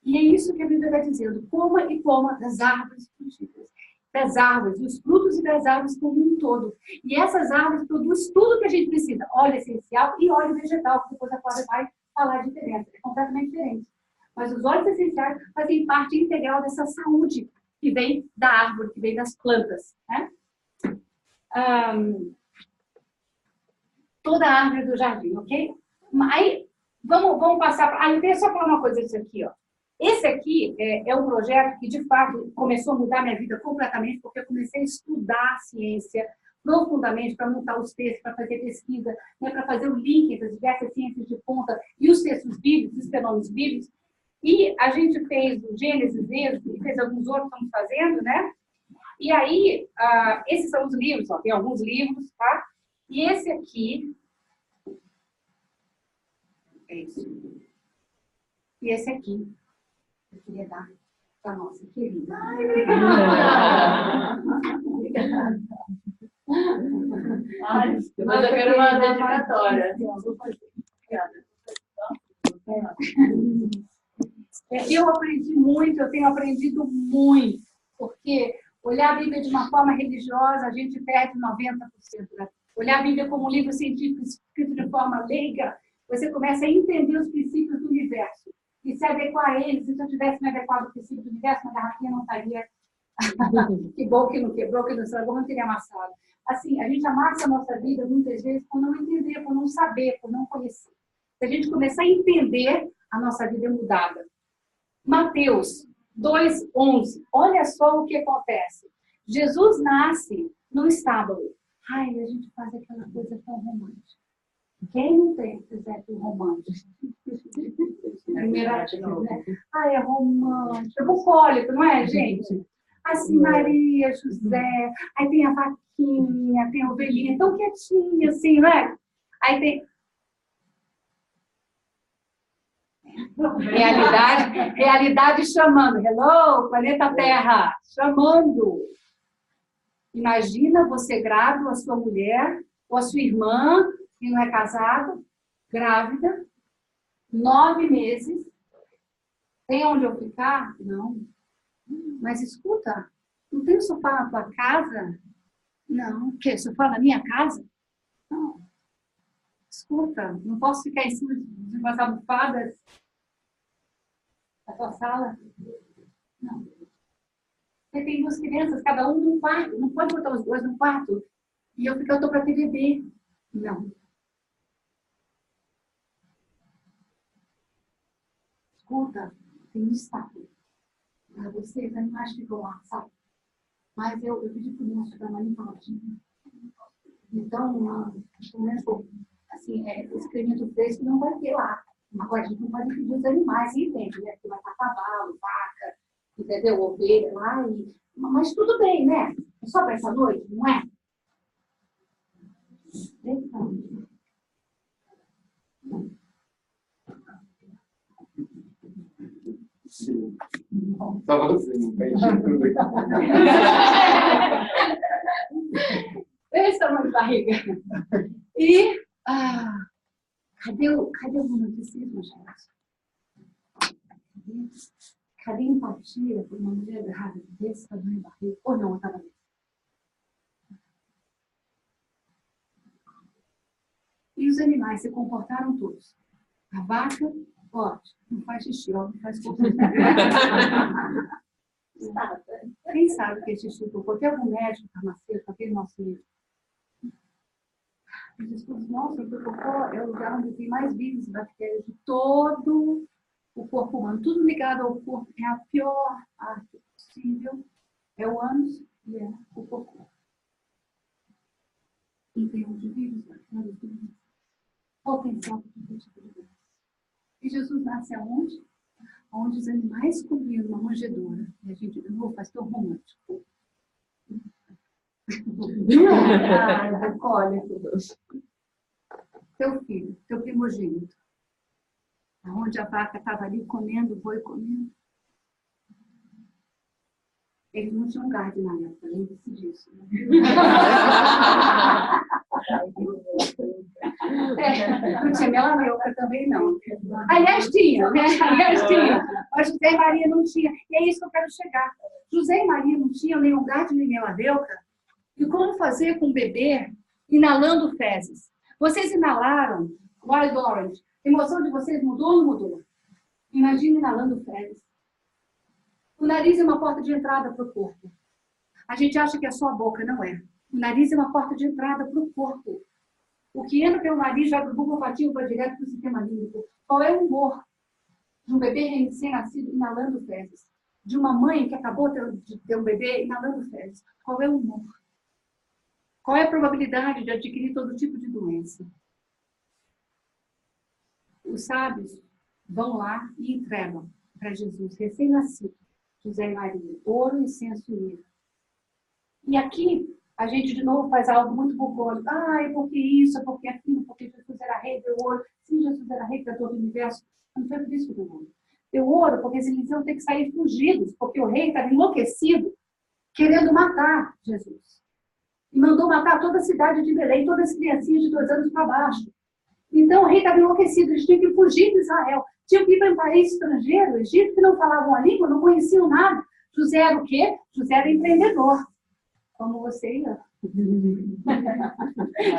E é isso que a Bíblia está dizendo. Coma e coma das árvores frutíferas. Das árvores, dos frutos e das árvores como um todo. E essas árvores produzem tudo que a gente precisa. Óleo essencial e óleo vegetal, que depois a Cláudia vai falar a diferença. É completamente diferente. Mas os óleos essenciais fazem parte integral dessa saúde que vem da árvore, que vem das plantas. Né? Toda a árvore do jardim, ok? Aí, vamos passar... eu queria só falar uma coisa disso aqui, ó. Esse aqui é um projeto que, de fato, começou a mudar minha vida completamente, porque eu comecei a estudar a ciência profundamente para montar os textos, para fazer pesquisa, né, para fazer o link entre as diversas ciências de ponta e os textos bíblicos, os fenômenos bíblicos. E a gente fez o Gênesis, Êxodo, e fez alguns outros, estamos fazendo, né? E aí, esses são os livros, ó, tem alguns livros, tá? E esse aqui... é isso. E esse aqui. Eu queria dar para a nossa querida. Obrigada. Mas eu quero uma dedicatória. Eu aprendi muito, eu tenho aprendido muito, porque olhar a Bíblia de uma forma religiosa, a gente perde 90%. Né? Olhar a Bíblia como um livro científico escrito de forma leiga, você começa a entender os princípios do universo. E se adequar a eles. Se eu tivesse me adequado ao princípio do universo, uma garrafinha não estaria. Que bom que não quebrou, que não estragou, não teria amassado. Assim, a gente amassa a nossa vida muitas vezes por não entender, por não saber, por não conhecer. Se a gente começar a entender, a nossa vida é mudada. Mateus 2:11. Olha só o que acontece. Jesus nasce no estábulo. Ai, a gente faz aquela coisa tão romântica. Quem não tem presépio romântico? Primeira vez, né? Ai, é romântico. É bucólico, não é, gente? Assim, Maria, José, aí tem a vaquinha, tem a ovelhinha, tão quietinha, assim, né? Aí tem... Realidade chamando. Hello, planeta Terra, chamando. Imagina você grávida, a sua mulher, ou a sua irmã, que não é casada, grávida, 9 meses. Tem onde eu ficar? Não. Mas escuta, não tem sofá na tua casa? Não. O quê? Sofá na minha casa? Não. Escuta, não posso ficar em cima de umas almofadas na tua sala? Não. Você tem 2 crianças, cada um num quarto. Não pode botar os 2 num quarto. E eu estou para ter bebê. Não. Escuta, tem um estado. Para você, os animais ficam lá, sabe? Mas eu pedi para o moço dar uma limpadinha. Então, assim, o excremento fresco não vai ter lá. Agora, a gente não pode pedir os animais, entende? Né? Porque vai estar cavalo, vaca, entendeu? Ovelha lá. Mas tudo bem, né? É só para essa noite, não é? Só você, não vai encher tudo aqui. Esse tamanho de barriga. E, cadê o romanticismo, gente? Cadê a empatia por uma mulher grávida desse tamanho de barriga? Ou não, eu estava ali. E os animais se comportaram todos. A vaca, ótimo, não faz xixi, ó, não faz cocô. Quem sabe que é xixi cocô? Tem algum médico, farmacêutico, aquele nosso livro? Os estudos mostram que o cocô é o lugar onde tem mais vírus e bactérias de todo o corpo humano. Tudo ligado ao corpo é a pior arte possível. É o ânus e é o cocô. Em termos de vírus, bactérias, potencial para todo tipo de doença. E Jesus nasce aonde? Onde os animais comiam uma manjedoura. E a gente, de novo, faz tão romântico. Olha, teu filho, teu primogênito. Onde a vaca estava ali comendo, o boi comendo. Eles não tinham gado na época, lembre-se disso. Não tinha melaneuca também, não. Aliás, tinha, né? Mas José e Maria não tinha. E é isso que eu quero chegar. José e Maria não tinham nem gato nem melaneuca. E como fazer com o bebê inalando fezes? Vocês inalaram Wild Orange. A emoção de vocês mudou ou não mudou? Imagina inalando fezes. O nariz é uma porta de entrada para o corpo. A gente acha que é só a boca, não é. O nariz é uma porta de entrada para o corpo. O que entra pelo nariz vai para o bulbo olfativo, vai direto para o sistema límbico. Qual é o humor de um bebê recém-nascido inalando fezes? De uma mãe que acabou de ter um bebê inalando fezes? Qual é o humor? Qual é a probabilidade de adquirir todo tipo de doença? Os sábios vão lá e entregam para Jesus, recém-nascido, José e Maria, ouro, incenso e mirra. E aqui, a gente de novo faz algo muito bucólico. É porque isso, é porque aquilo, porque Jesus era rei, deu ouro. Sim, Jesus era rei para todo o universo. Não foi por isso que deu ouro. Deu ouro porque eles iam ter que sair fugidos, porque o rei estava enlouquecido, querendo matar Jesus. E mandou matar toda a cidade de Belém, todas as criancinhas de 2 anos para baixo. Então o rei estava enlouquecido, eles tinham que fugir de Israel. Tinham que ir para um país estrangeiro, Egito, que não falavam a língua, não conheciam nada. José era o quê? José era empreendedor. Como você ia.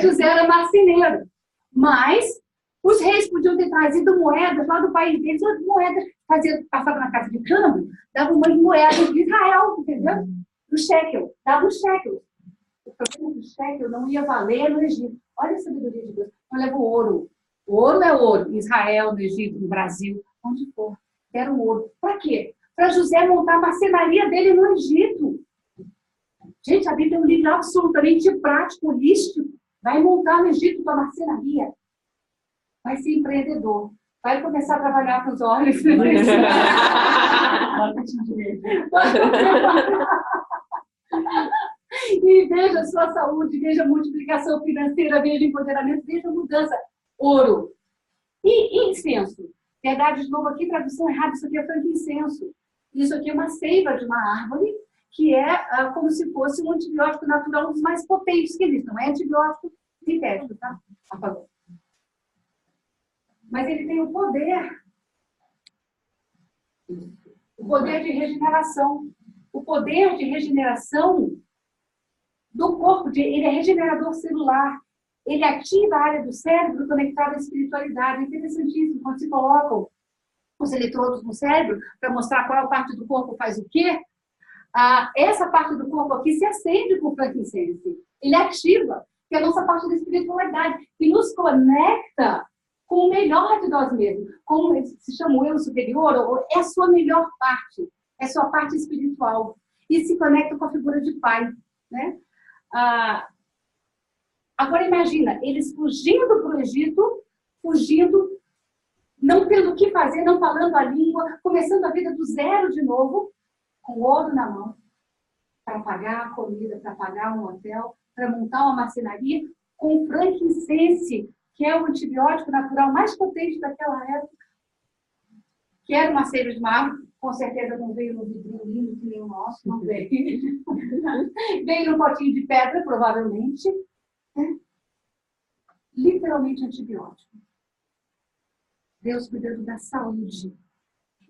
José era marceneiro. Mas os reis podiam ter trazido moedas lá do país deles, moedas, passavam na casa de câmbio, davam umas moedas de Israel, entendeu? O shekel, dava o shekel. O problema do shekel não ia valer no Egito. Olha a sabedoria de Deus. Não leva o ouro. O ouro é ouro. Em Israel, no Egito, no Brasil, onde for. Era o ouro. Para quê? Para José montar a marcenaria dele no Egito. Gente, a Bíblia é um livro absolutamente prático, holístico. Vai montar no Egito tua marcenaria. Vai ser empreendedor. Vai começar a trabalhar com os olhos. E veja a sua saúde, veja a multiplicação financeira, veja empoderamento, veja a mudança. Ouro. E incenso. Verdade, de novo aqui, tradução errada, isso aqui é frankincenso. Isso aqui é uma seiva de uma árvore que é como se fosse um antibiótico natural, um dos mais potentes que existe. Não é antibiótico sintético, tá? Apagou. Mas ele tem o poder de regeneração. O poder de regeneração do corpo, ele é regenerador celular. Ele ativa a área do cérebro conectada à espiritualidade. É interessantíssimo. Quando se colocam os eletrodos no cérebro para mostrar qual parte do corpo faz o quê, essa parte do corpo aqui se acende com o frankincense. Ele ativa, que é a nossa parte da espiritualidade, que nos conecta com o melhor de nós mesmos. Como se chama o eu superior, ou é a sua melhor parte, é a sua parte espiritual. E se conecta com a figura de pai, né? Agora imagina, eles fugindo para o Egito, fugindo, não tendo o que fazer, não falando a língua, começando a vida do zero de novo, com ouro na mão, para pagar a comida, para pagar um hotel, para montar uma marcenaria, com frankincense, que é o antibiótico natural mais potente daquela época, que era uma seiva de mar, com certeza não veio no vidrinho lindo que nem o nosso, não veio. Veio no potinho de pedra, provavelmente. Literalmente antibiótico. Deus cuidando da saúde.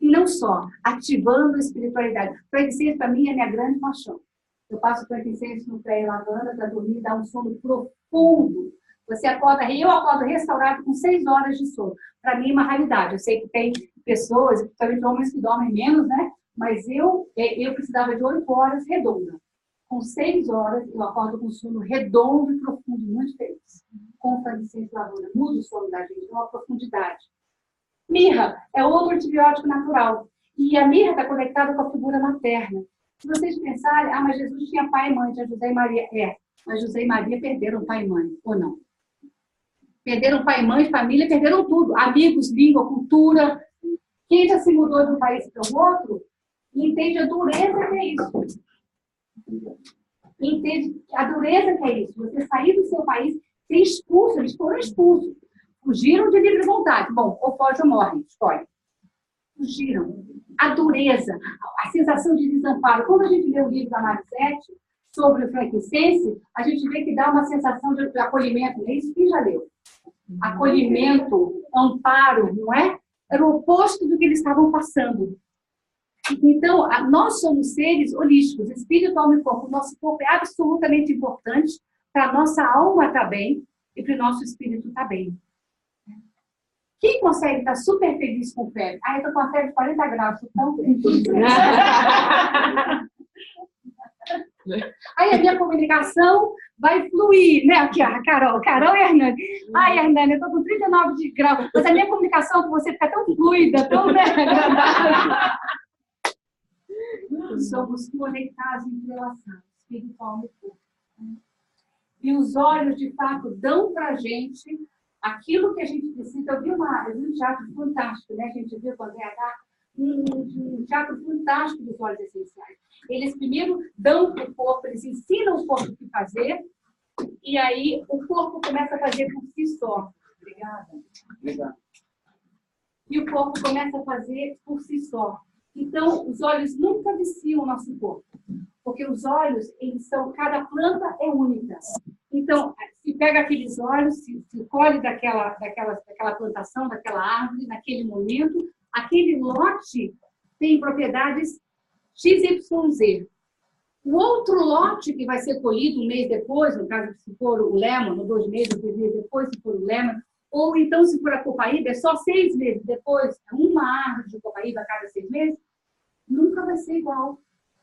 E não só, ativando a espiritualidade. Frankincense, para mim, é minha grande paixão. Eu passo frankincense no pé e lavanda para dormir, dar um sono profundo. Você acorda, eu acordo restaurado com 6 horas de sono. Para mim é uma raridade. Eu sei que tem pessoas, principalmente homens que dormem menos, né? Mas eu precisava de 8 horas redonda. Com 6 horas, eu acordo com sono redondo e profundo, muito feliz. Com frankincense e lavanda. Muda o sono da gente, uma profundidade. Mirra é outro antibiótico natural. E a mirra está conectada com a figura materna. Se vocês pensarem, mas Jesus tinha pai e mãe, tinha José e Maria. Mas José e Maria perderam pai e mãe, ou não? Perderam pai e mãe, família, perderam tudo. Amigos, língua, cultura. Quem já se mudou de um país para o outro, entende a dureza que é isso. Entende a dureza que é isso. Você sair do seu país, ser expulso, eles foram expulsos. Fugiram de livre vontade. Bom, ou foge ou morre, escolhe. Fugiram. A dureza, a sensação de desamparo. Quando a gente lê o livro da Marisete sobre o frankincense, a gente vê que dá uma sensação de acolhimento. É isso que já leu. Acolhimento, amparo, não é? Era o oposto do que eles estavam passando. Então, nós somos seres holísticos, espírito, alma e corpo. O nosso corpo é absolutamente importante para a nossa alma estar bem e para o nosso espírito estar bem. Quem consegue estar super feliz com febre? Eu estou com a febre de 40 graus, tão feliz. Aí a minha comunicação vai fluir, né? Aqui, a Carol e a Hernani. Hernani, eu estou com 39 de grau, mas a minha comunicação com você fica tão fluida, tão agradável. Somos conectados, entrelaçados, espiritual e corpo. E os olhos, de fato, dão para a gente aquilo que a gente precisa. Eu vi um teatro fantástico, né? A gente viu com a VH, um teatro fantástico dos olhos essenciais. Eles primeiro dão para o corpo, eles ensinam o corpo o que fazer, e aí o corpo começa a fazer por si só. Obrigada. Obrigado. E o corpo começa a fazer por si só. Então, os olhos nunca viciam o nosso corpo, porque os olhos, cada planta é única. Então, se pega aqueles olhos, se colhe daquela plantação, daquela árvore, naquele momento, aquele lote tem propriedades XYZ. O outro lote que vai ser colhido um mês depois, no caso se for o lemon, 2 meses, 3 meses depois, se for o lemon, ou então se for a copaíba, é só 6 meses depois, uma árvore de copaíba a cada 6 meses, nunca vai ser igual.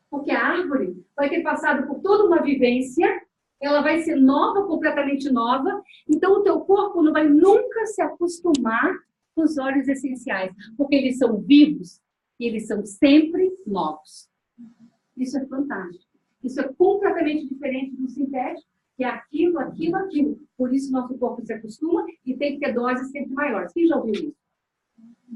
Porque a árvore vai ter passado por toda uma vivência, ela vai ser nova, completamente nova, então o teu corpo não vai nunca se acostumar com os óleos essenciais, porque eles são vivos e eles são sempre novos. Isso é fantástico. Isso é completamente diferente do sintético, que é aquilo. Por isso nosso corpo se acostuma e tem que ter doses sempre maiores. Quem já ouviu isso?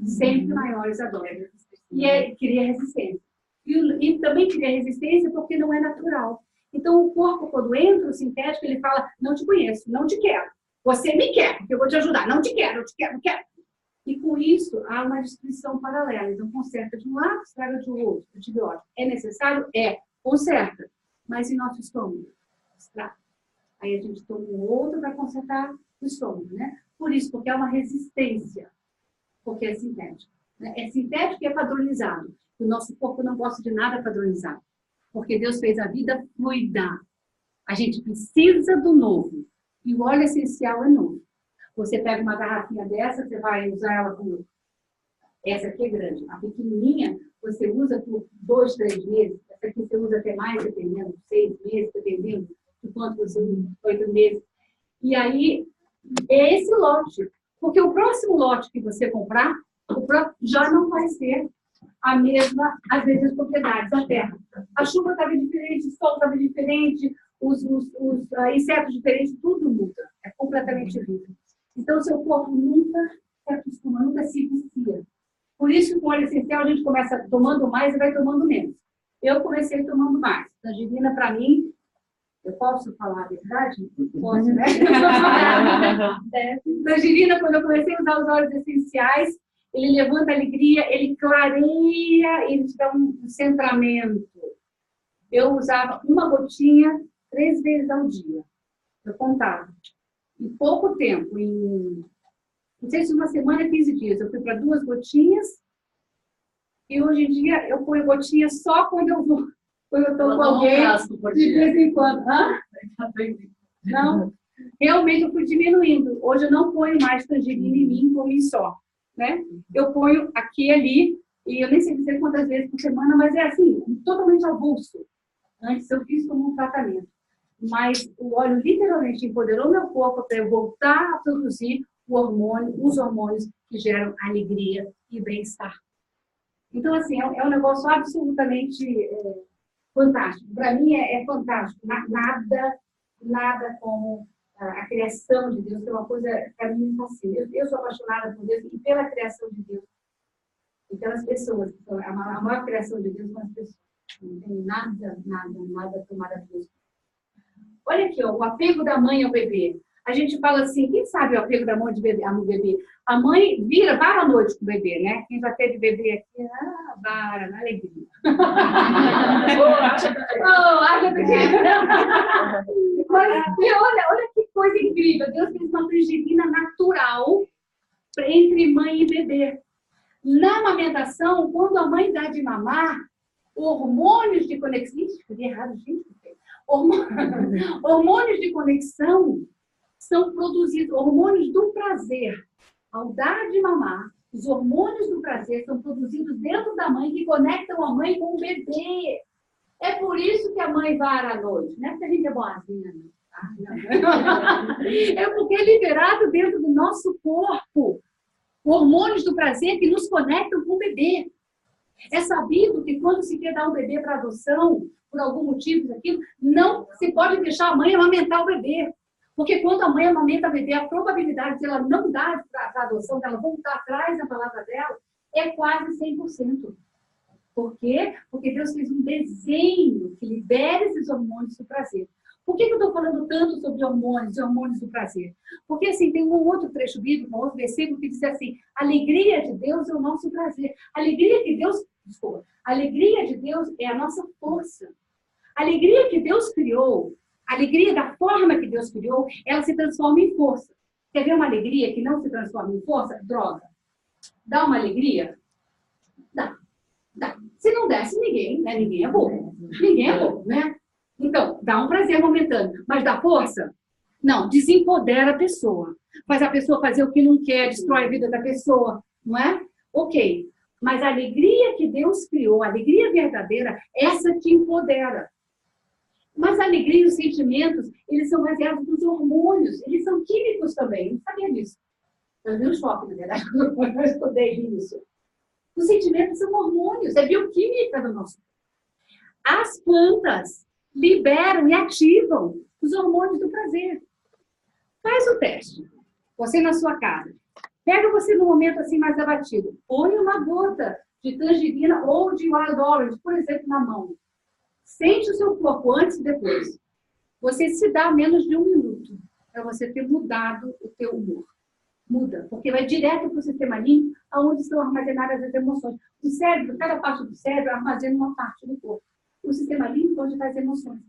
Sempre maiores a dose. E cria resistência. E também cria resistência porque não é natural. Então, o corpo, quando entra o sintético, ele fala, não te conheço, não te quero. Você me quer, porque eu vou te ajudar. Não te quero, não quero. E com isso, há uma destruição paralela. Então, conserta de um lado, estraga de outro. Antibiótico. É necessário? É. conserta. Mas em nosso estômago? Estraga. Aí a gente toma um outro para consertar o estômago, né? Por isso, porque é uma resistência. Porque é sintético. Né? É sintético e é padronizado. O nosso corpo não gosta de nada padronizado. Porque Deus fez a vida fluida. A gente precisa do novo. E o óleo essencial é novo. Você pega uma garrafinha dessa, você vai usar ela por... Essa aqui é grande. A pequenininha, você usa por 2, 3 meses. Essa aqui você usa até mais, dependendo, 6 meses, dependendo de quanto você usa, 8 meses. E aí, é esse lote. Porque o próximo lote que você comprar, já não vai ser a mesma, às vezes, propriedades da terra. A chuva estava diferente, o sol estava diferente, os insetos diferentes, tudo muda. É completamente vivo. Então, o seu corpo nunca se acostuma, nunca se vicia. Por isso, com óleo essencial, a gente começa tomando mais e vai tomando menos. Eu comecei tomando mais. Tangerina, para mim, eu posso falar a verdade? Posso, né? Tangerina, quando eu comecei a usar os óleos essenciais, ele levanta a alegria, ele clareia, ele te dá um centramento. Eu usava uma gotinha 3 vezes ao dia. Eu contava. Em pouco tempo, não sei se uma semana, 15 dias, eu fui para 2 gotinhas. E hoje em dia eu ponho gotinha só quando eu vou. Quando eu estou com alguém, de vez em quando. Hã? Não. Realmente eu fui diminuindo. Hoje eu não ponho mais tangerina em mim por mim só. Né? Eu ponho aqui e ali, e eu nem sei dizer quantas vezes por semana, mas é assim, totalmente avulso. Antes eu fiz como um tratamento. Mas o óleo literalmente empoderou meu corpo para eu voltar a produzir os hormônios que geram alegria e bem-estar. Então, assim, é um negócio absolutamente fantástico. Para mim é fantástico. Nada como a criação de Deus, que é uma coisa que para mim me fascina. Eu sou apaixonada por Deus e pela criação de Deus. E pelas pessoas. A maior criação de Deus são as pessoas. Não tem nada tão maravilhoso. Olha aqui, ó, o apego da mãe ao bebê. A gente fala assim, quem sabe o apego da mãe ao bebê? A mãe vara a noite com o bebê, né? Quem já teve bebê aqui, vara, na alegria. Mas olha que coisa incrível. Deus fez uma tangerina natural entre mãe e bebê. Na amamentação, quando a mãe dá de mamar, hormônios de conexão... Escrevi errado, gente. Hormônios de conexão são produzidos, hormônios do prazer. Ao dar de mamar, os hormônios do prazer são produzidos dentro da mãe que conectam a mãe com o bebê. É por isso que a mãe vara à noite. Não é porque a gente é boazinha, não. É porque é liberado dentro do nosso corpo hormônios do prazer que nos conectam com o bebê. É sabido que quando se quer dar um bebê para adoção, por algum motivo, não se pode deixar a mãe amamentar o bebê. Porque quando a mãe amamenta o bebê, a probabilidade de ela não dar para adoção, dela voltar atrás da palavra dela, é quase 100%. Por quê? Porque Deus fez um desenho que libera esses hormônios do prazer. Por que eu estou falando tanto sobre hormônios do prazer? Porque assim, tem um outro trecho bíblico, um outro versículo que diz assim, a alegria de Deus é o nosso prazer. A alegria de Deus é a nossa força. A alegria que Deus criou, a alegria da forma que Deus criou, ela se transforma em força. Quer ver uma alegria que não se transforma em força? Droga. Dá uma alegria? Dá. Se não desse, ninguém é bobo. Ninguém é bobo, né? Então, dá um prazer momentâneo. Mas dá força? Não, desempodera a pessoa. Faz a pessoa fazer o que não quer, destrói a vida da pessoa, não é? Ok. Mas a alegria que Deus criou, a alegria verdadeira, essa te empodera. Mas a alegria e os sentimentos, eles são baseados nos hormônios, eles são químicos também. Eu não sabia disso. Eu vi um choque, na verdade, quando eu estudei isso. Os sentimentos são hormônios, é bioquímica do nosso corpo. As plantas liberam e ativam os hormônios do prazer. Faz o teste. Você na sua casa. Pega você num momento assim mais abatido. Põe uma gota de tangerina ou de wild orange, por exemplo, na mão. Sente o seu corpo antes e depois. Você se dá menos de 1 minuto para você ter mudado o teu humor. Muda, porque vai direto para o sistema límbico, onde estão armazenadas as emoções. O cérebro, cada parte do cérebro armazena uma parte do corpo. O sistema límbico, onde está as emoções.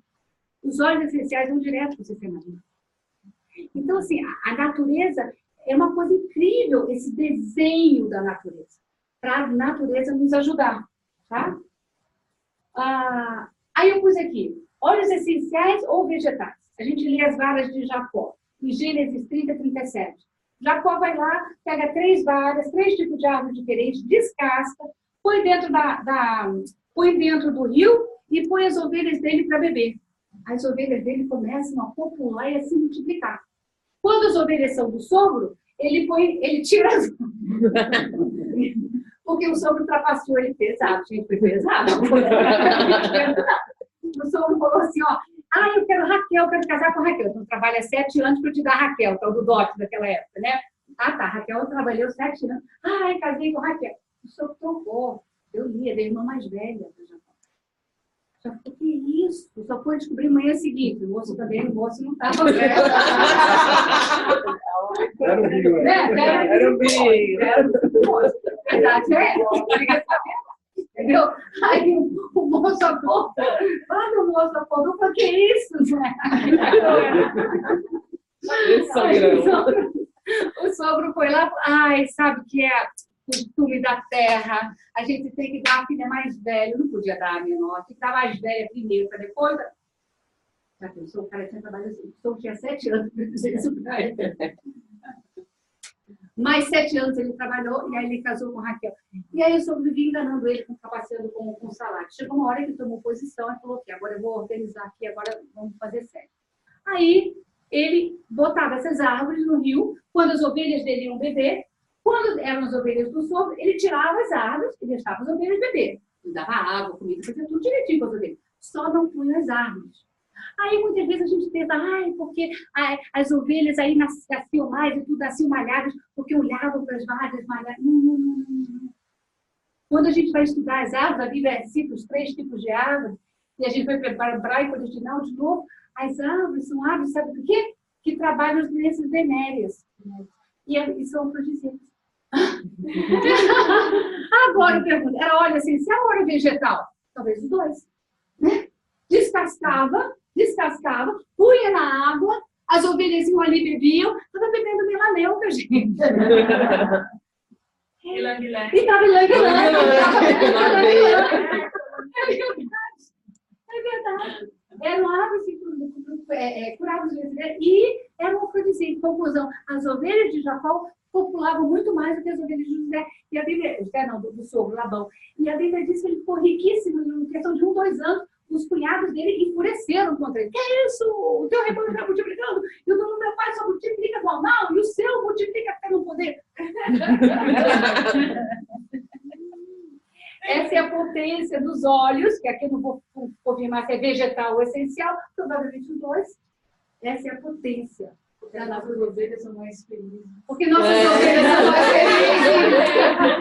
Os óleos essenciais vão direto para o sistema límbico. Então, assim, a natureza é uma coisa incrível, esse desenho da natureza, para a natureza nos ajudar, tá? Aí eu pus aqui, óleos essenciais ou vegetais. A gente lê as varas de Jacó, em Gênesis 30, 37. Jacó vai lá, pega 3 varas, 3 tipos de árvores diferentes, descasca, põe dentro do rio e põe as ovelhas dele para beber. As ovelhas dele começam a popular e a se multiplicar. Quando as ovelhas são do sogro, ele tira as... Porque o sogro ultrapassou ele pesado, gente, foi pesado. O sogro falou assim, ó, eu quero Raquel, eu quero casar com Raquel. Então trabalha 7 anos para te dar Raquel, tal do dote daquela época, né? Tá, Raquel trabalhou 7 anos. Casei com Raquel. O sogro trocou. Eu lia da irmã mais velha do Japão. Já falei, que isso? Só foi descobrir manhã seguinte. O moço também, o moço não estava velho. Era um bingo. Era um bingo. Verdade, entendeu? Aí o moço acordou. Quando o moço acordou, eu falei, que isso? O sogro foi lá, sabe que é costume da terra, a gente tem que dar a filha mais velha, não podia dar a menor, tem que dar mais velha primeiro, para depois. Já pensou, o cara tinha trabalhado assim, o sogro tinha 7 anos para dizer isso para ele. Mais 7 anos ele trabalhou e aí ele casou com Raquel. E aí o sogro vivia enganando ele, trapaceando com o salário. Chegou uma hora que ele tomou posição e falou, ok, agora eu vou organizar aqui, agora vamos fazer sério. Aí ele botava essas árvores no rio, quando as ovelhas dele iam beber. Quando eram as ovelhas do sogro, ele tirava as árvores e deixava as ovelhas beber. Ele dava água, comida, fazia tudo direitinho com as ovelhas. Só não punha as árvores. Aí muitas vezes a gente pensa, porque as ovelhas aí nasciam mais e tudo nasciam malhadas, porque olhavam para as vagas malhadas. Não. Quando a gente vai estudar as árvores, a Bíblia cita os 3 tipos de árvores, e a gente vai para o hebraico original de novo, as árvores são árvores, sabe do quê? Que trabalham as doenças venéreas. E são afrodisíacas. Agora eu pergunto, era óleo essencial ou óleo vegetal? Talvez os 2. Né? Descascava, punha na água, as ovelhas iam ali bebiam, estava bebendo melaneuca, gente. E estava ilang-ilang. É verdade. Eram árvores que curavam os doenças e eram afrodisíacas. Conclusão, as ovelhas de Jacó populavam muito mais do que as ovelhas de José. E a Bíblia, José não, do sogro, Labão. E a Bíblia diz que ele ficou riquíssimo em questão de 1, 2 anos. Os cunhados dele enfureceram contra ele. Que é isso? O teu rebanho está multiplicando e o do meu pai só multiplica normal e o seu multiplica até não poder. Essa é a potência dos óleos, que aqui eu não vou confirmar se é vegetal ou essencial, provavelmente os 2. Essa é a potência. Porque as nossas ovelhas são mais felizes. Porque nossas ovelhas são mais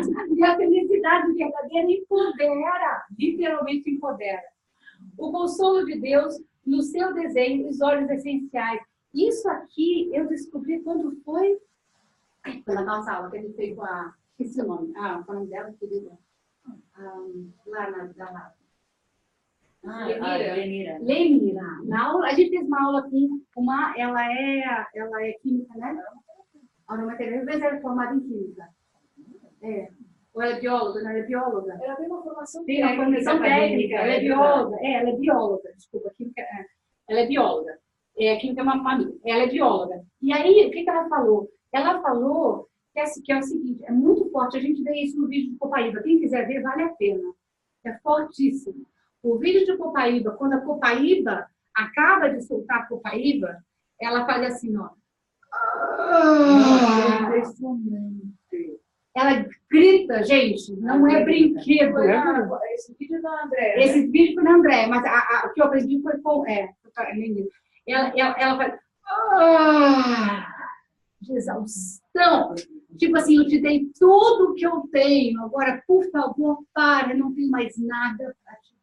felizes. E a felicidade verdadeira empodera, literalmente empodera. O consolo de Deus no seu desenho, os óleos essenciais. Isso aqui eu descobri quando foi na nossa aula que a gente fez com a... Esse nome. Qual é o nome dela, querida? Lá na da Lenira. Na aula, a gente fez uma aula com ela é química, né? Aromaterapia, mas ela é formada em química. Ou ela é bióloga? Não, ela é bióloga. Ela tem uma formação técnica. Tem uma formação técnica. Ela é bióloga. Ela é bióloga. Desculpa, química. Ela é bióloga. Química é uma família. Ela é bióloga. E aí, o que ela falou? Ela falou que é o seguinte, é muito forte. A gente vê isso no vídeo de Copaíba. Quem quiser ver, vale a pena. É fortíssimo. O vídeo de Copaíba, quando a Copaíba acaba de soltar a Copaíba, ela faz assim, ó. Ela grita, gente, não é brinquedo. Esse vídeo é da André. Esse vídeo foi da André, mas o que eu aprendi foi com... Ela faz... de exaustão. Tipo assim, eu te dei tudo que eu tenho, agora, por favor, para, não tenho mais nada para te dar.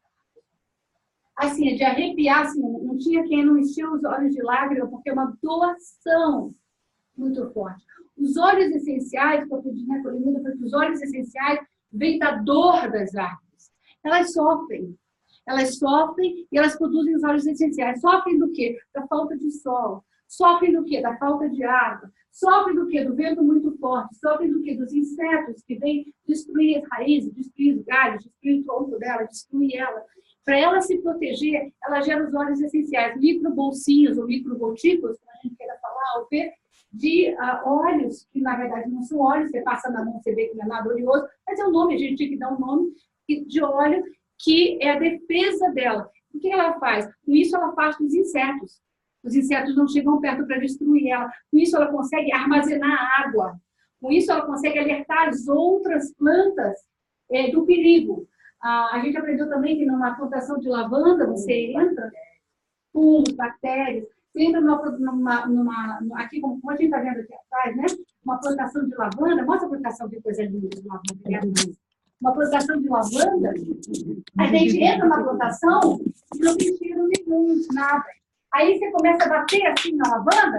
Assim, de arrepiar, assim, não tinha quem não encheu os olhos de lágrima, porque é uma doação muito forte. Os óleos essenciais, que eu pedi na coluna, porque os óleos essenciais vêm da dor das árvores. Elas sofrem. Elas sofrem e elas produzem os óleos essenciais. Sofrem do quê? Da falta de sol. Sofrem do quê? Da falta de água. Sofrem do quê? Do vento muito forte. Sofrem do quê? Dos insetos que vêm destruir as raízes, destruir os galhos, destruir o tronco dela, destruir ela. Para ela se proteger, ela gera os óleos essenciais, microbolsinhos ou microgotículos, como a gente queira falar, ou ver, de óleos, que na verdade não são óleos, você passa na mão, você vê que não é nada oleoso, mas é um nome, a gente tinha que dar um nome de óleo, que é a defesa dela. O que ela faz? Com isso ela afasta os insetos. Os insetos não chegam perto para destruir ela. Com isso ela consegue armazenar água. Com isso ela consegue alertar as outras plantas do perigo. A gente aprendeu também que numa plantação de lavanda, você entra, fungos, bactérias, você entra aqui, como a gente está vendo aqui atrás, né? Uma plantação de lavanda, mostra a plantação de coisa linda de lavanda. Uma plantação de lavanda, a gente entra na plantação e não tem cheiro nenhum, nada. Aí você começa a bater assim na lavanda,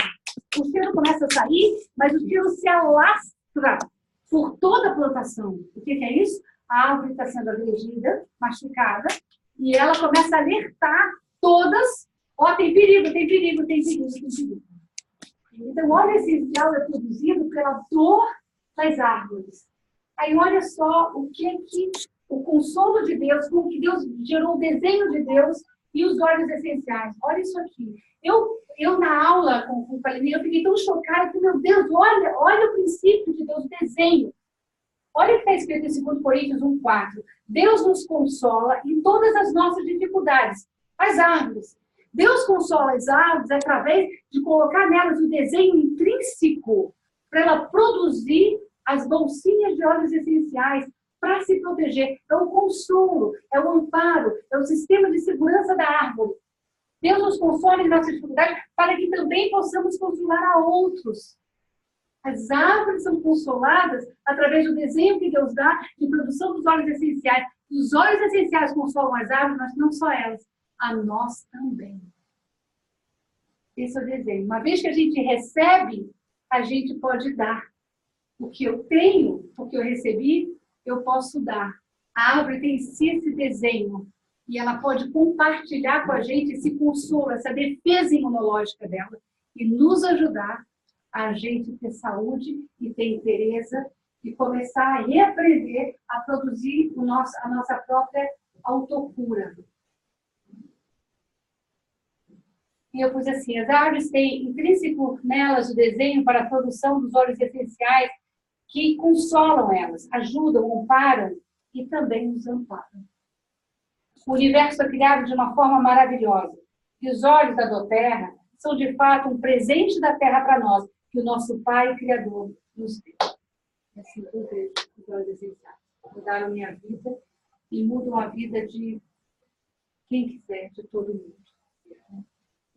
o cheiro começa a sair, mas o cheiro se alastra por toda a plantação. O que é isso? A árvore está sendo agredida, machucada, e ela começa a alertar todas, ó, tem perigo, tem perigo, tem perigo, tem perigo. Então, o óleo essencial é produzido pela dor das árvores. Aí, olha só o que o consolo de Deus, como que Deus gerou o desenho de Deus e os óleos essenciais. Olha isso aqui. Eu na aula com o Palinei, eu fiquei tão chocada que, meu Deus, olha o princípio de Deus, o desenho. Olha o que está escrito em 2 Coríntios 1,4. Deus nos consola em todas as nossas dificuldades. As árvores. Deus consola as árvores através de colocar nelas o desenho intrínseco para ela produzir as bolsinhas de óleos essenciais para se proteger. É o consolo, é o amparo, é o sistema de segurança da árvore. Deus nos consola em nossas dificuldades para que também possamos consolar a outros. As árvores são consoladas através do desenho que Deus dá de produção dos óleos essenciais. Os óleos essenciais consolam as árvores, mas não só elas, a nós também. Esse é o desenho. Uma vez que a gente recebe, a gente pode dar. O que eu tenho, o que eu recebi, eu posso dar. A árvore tem em si esse desenho. E ela pode compartilhar com a gente esse consolo, essa defesa imunológica dela. E nos ajudar a gente ter saúde e ter interesse e começar a reaprender a produzir a nossa própria autocura. E eu pus assim, as árvores têm intrínseco nelas o desenho para a produção dos óleos essenciais que consolam elas, ajudam, amparam e também nos amparam. O universo é criado de uma forma maravilhosa. E os óleos da doTERRA são, de fato, um presente da Terra para nós, que o nosso Pai Criador nos deu. Assim, eu vejo os óleos essenciais. Mudaram a minha vida e mudam a vida de quem quiser, de todo mundo.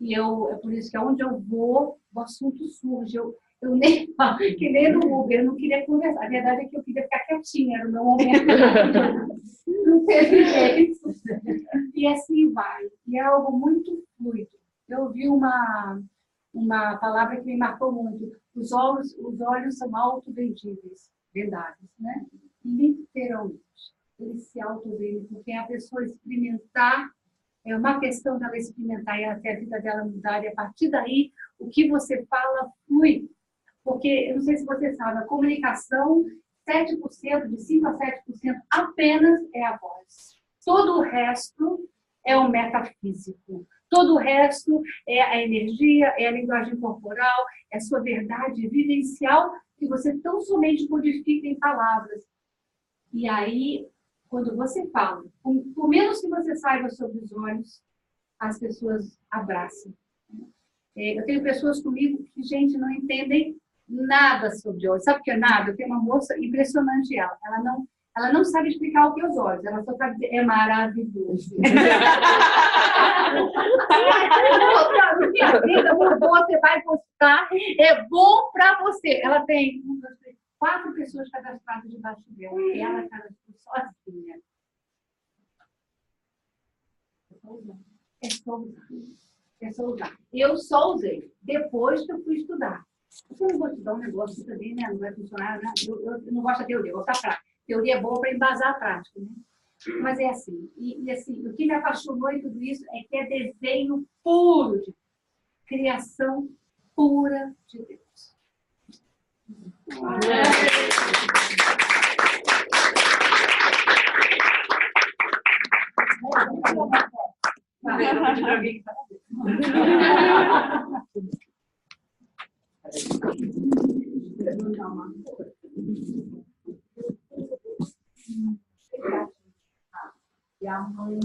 E é por isso que onde eu vou, o assunto surge. Eu nem falo, que nem no Uber, eu não queria conversar. A verdade é que eu queria ficar quietinha, era o meu momento. Não teve jeito. E assim vai. E é algo muito fluido. Eu ouvi uma palavra que me marcou muito. Os olhos são auto-vendíveis, vendáveis, né? Literalmente. Eles se auto-vendem, porque a pessoa experimentar, é uma questão dela experimentar e até a vida dela mudar. E a partir daí, o que você fala flui. Porque, eu não sei se você sabe, a comunicação, 7%, de 5% a 7% apenas é a voz. Todo o resto é o metafísico. Todo o resto é a energia, é a linguagem corporal, é a sua verdade vivencial que você tão somente codifica em palavras. E aí, quando você fala, por menos que você saiba sobre os olhos, as pessoas abraçam. Eu tenho pessoas comigo que, gente, não entendem nada sobre olhos. Sabe o que é nada? Eu tenho uma moça impressionante ela. Ela não sabe explicar o que é os olhos. Ela só sabe dizer, é maravilhoso. Minha vida mudou, você vai postar. É bom pra você. Ela tem 4 pessoas cadastradas debaixo dela. E ela cadastrou sozinha. É só usar. É só usar. Eu só usei. Depois que eu fui estudar. Eu não vou te dar um negócio também, né? Não vai funcionar, né? Eu não gosto da teoria, eu gosto da prática. Teoria é boa para embasar a prática, né? Mas é assim. E assim, o que me apaixonou em tudo isso é que é desenho puro de Deus. Criação pura de Deus. E a mãe